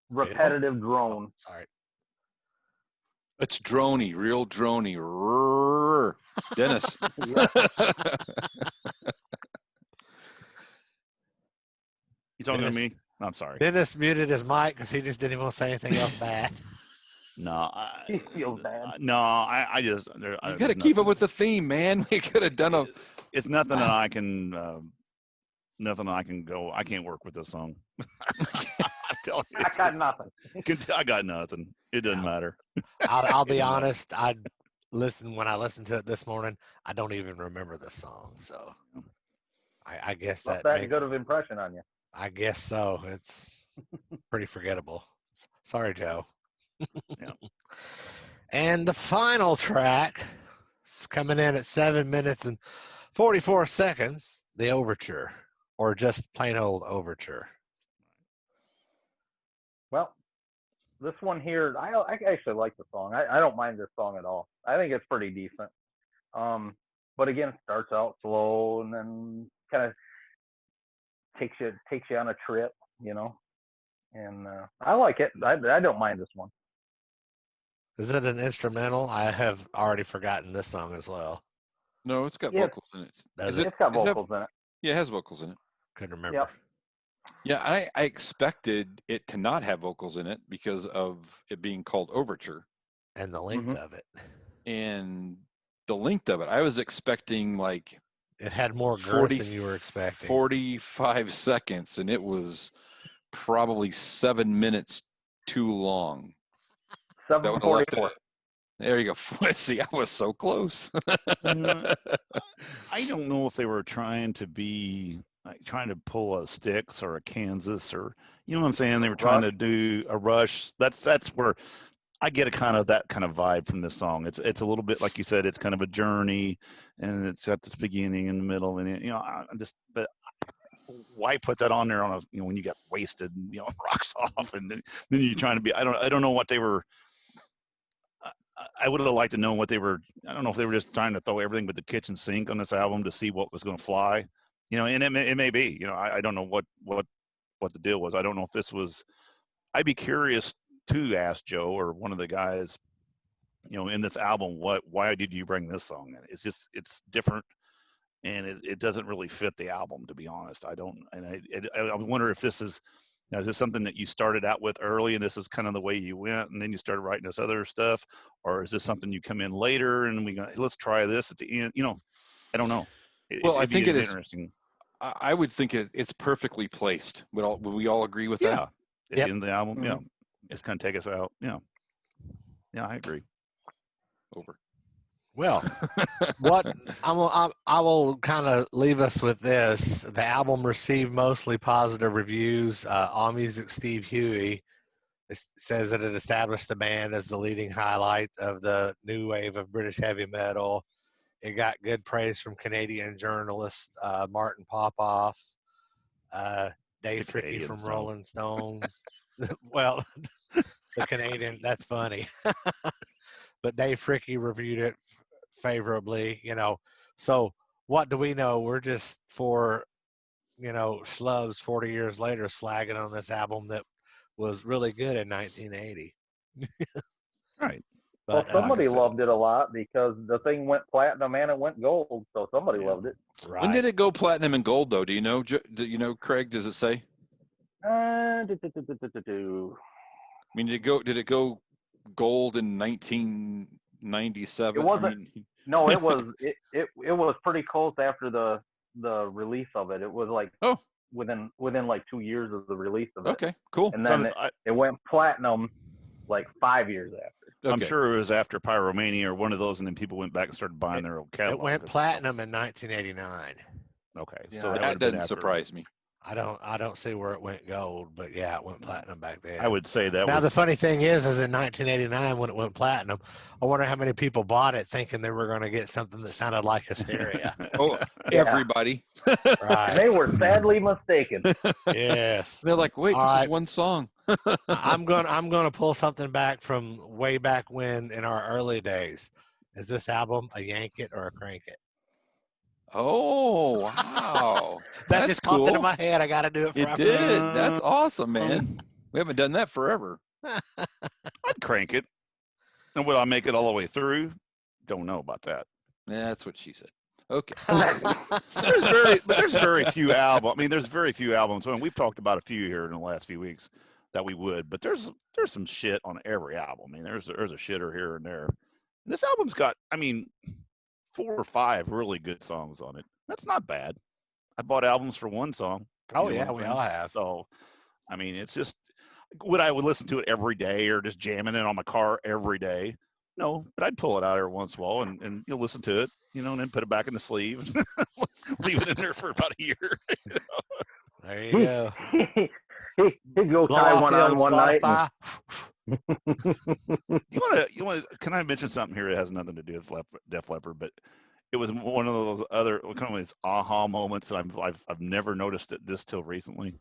repetitive drone.
Oh, sorry.
It's drony, real drony. Rrr. Dennis.
You talking to me? I'm sorry.
Dennis muted his mic because he just didn't want to say anything else bad.
No,
He feels bad.
No, I just.
You got to keep up with the theme, man. We could have done a.
It's nothing that I can. Nothing I can go. I can't work with this song. I
got nothing.
I got nothing. It doesn't matter.
I'll be honest. When I listened to it this morning, I don't even remember the song. So I guess
Not
that
that good of impression on you.
I guess so. It's pretty forgettable. Sorry, Joe.
Yeah.
And the final track is coming in at 7 minutes and 44 seconds, the Overture, or just plain old Overture.
Well, this one here, I actually like the song. I don't mind this song at all. I think it's pretty decent. But again, it starts out slow and then kind of takes you on a trip, and I like it. I don't mind this one.
Is it an instrumental? I have already forgotten this song as well.
No, it's got vocals in it.
It's got vocals in it.
Yeah, it has vocals in it.
Couldn't remember.
Yep.
Yeah, I expected it to not have vocals in it because of it being called Overture.
And the length of it.
And the length of it. I was expecting like
it had more girth than you were expecting. 45
seconds, and it was probably 7 minutes too long.
7:44.
There you go. See, I was so close.
I don't know if they were trying to pull a Styx or a Kansas, or you know what I'm saying. They were trying to do a Rush. That's where I get that kind of vibe from this song. It's a little bit like you said. It's kind of a journey, and it's got this beginning and the middle, and but why put that on there when you get wasted, and, rocks off, and then you're trying to be. I don't know what they were. I would have liked to know what they were. I don't know if they were just trying to throw everything but the kitchen sink on this album to see what was going to fly, and it may be. I don't know what the deal was. I don't know if this was. I'd be curious to ask Joe or one of the guys, in this album, why did you bring this song in? It's different, and it doesn't really fit the album, to be honest. I wonder if this is. Now, is this something that you started out with early and this is kind of the way you went and then you started writing this other stuff? Or is this something you come in later and let's try this at the end? I don't know.
I think it is
interesting.
I would think it's perfectly placed. Would we all agree with that?
It's in the album. Mm-hmm. Yeah. It's going to take us out. Yeah. Yeah, I agree.
Over.
Well, I will kind of leave us with this. The album received mostly positive reviews. AllMusic Steve Huey says that it established the band as the leading highlight of the new wave of British heavy metal. It got good praise from Canadian journalist Martin Popoff, Dave Fricke from Rolling Stones. Well, the Canadian, that's funny. But Dave Fricke reviewed it favorably, So what do we know? We're just schlubs 40 years later slagging on this album that was really good in 1980.
Right.
But, somebody loved it a lot because the thing went platinum and it went gold. So somebody loved it.
Right.
When did it go platinum and gold, though? Do you know, Craig? Does it say?
Did
it go gold in 1997?
It wasn't. No, it was. It was pretty close after the release of it. It was like within like 2 years of the release of it.
Okay, cool.
And then it went platinum like 5 years after.
Okay.
I'm sure it was after Pyromania or one of those, and then people went back and started buying their old catalog.
It went platinum in 1989.
Okay,
Yeah,
so
that doesn't surprise me.
I don't see where it went gold, but yeah, it went platinum back then.
I would say that.
Now the funny thing is in 1989 when it went platinum, I wonder how many people bought it thinking they were going to get something that sounded like Hysteria.
Oh,
Yeah.
everybody.
Right.
They were sadly mistaken.
Yes.
They're like, wait,
All
this
right.
is one song.
I'm gonna pull something back from way back when in our early days. Is this album a yank it or a crank it?
Oh, wow.
That
That's
just popped into
cool.
my head. I got to do it.
It did. That's awesome, man. We haven't done that forever.
I'd crank it. And would I make it all the way through? Don't know about that.
Yeah, that's what she said. Okay.
There's very few albums. I mean, there's very few albums. I mean, we've talked about a few here in the last few weeks that we would, but there's some shit on every album. I mean, there's a shitter here and there. This album's got, I mean, 4 or 5 really good songs on it. That's not bad. I bought albums for one song.
Oh yeah, we all have.
So, I mean, it's just, would I listen to it every day or just jamming it on my car every day? No, but I'd pull it out every once in a while and listen to it, and then put it back in the sleeve, leave it in there for about a year.
There you go.
He'd go
Blow
tie
off
one
the
on
old
one night.
You want to? Can I mention something here that has nothing to do with Def Leppard, but it was one of those other kind of these aha moments that I've never noticed this till recently,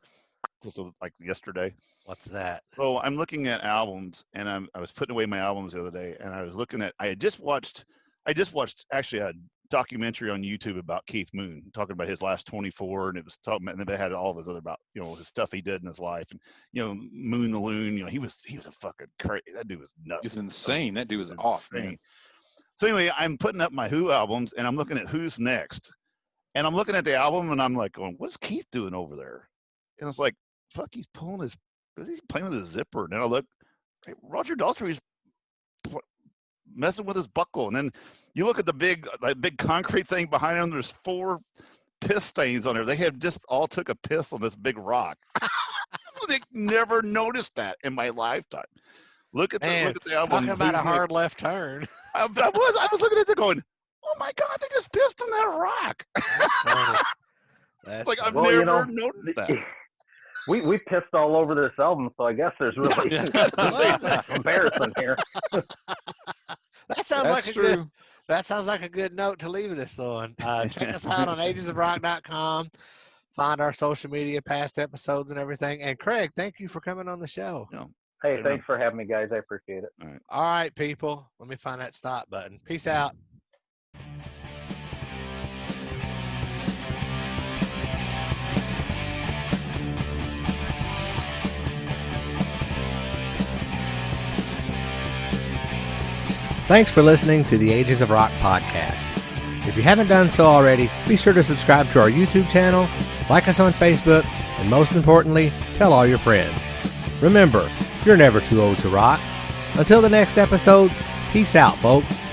just like yesterday.
What's that?
So I'm looking at albums, and I was putting away my albums the other day, and I was looking at. I just watched actually a documentary on YouTube about Keith Moon, talking about his last 24, and it was talking, and then they had all of his other about his stuff he did in his life, and Moon the Loon, he was a fucking crazy. That dude was nuts.
He's insane. That dude was off, man.
So anyway, I'm putting up my Who albums, and I'm looking at Who's Next, and I'm looking at the album, and I'm like going, what's Keith doing over there? And it's like, fuck, he's playing with his zipper. And then I look, hey, Roger Daltrey's messing with his buckle. And then you look at the big concrete thing behind him, there's 4 piss stains on there. They had just all took a piss on this big rock. I never noticed that in my lifetime. Look at the album.
Talking about a hard left turn.
I was looking at it going, oh my God, they just pissed on that rock.
That's
like I've
Well,
never noticed that.
We pissed all over this album, so I guess there's really no comparison here.
That sounds like a good note to leave this on. Check us out on agesofrock.com. Find our social media, past episodes, and everything. And Craig, thank you for coming on the show.
Hey, thanks for having me, guys. I appreciate it.
All right, people. Let me find that stop button. Peace out. Thanks for listening to the Ages of Rock podcast. If you haven't done so already, be sure to subscribe to our YouTube channel, like us on Facebook, and most importantly, tell all your friends. Remember, you're never too old to rock. Until the next episode, peace out, folks.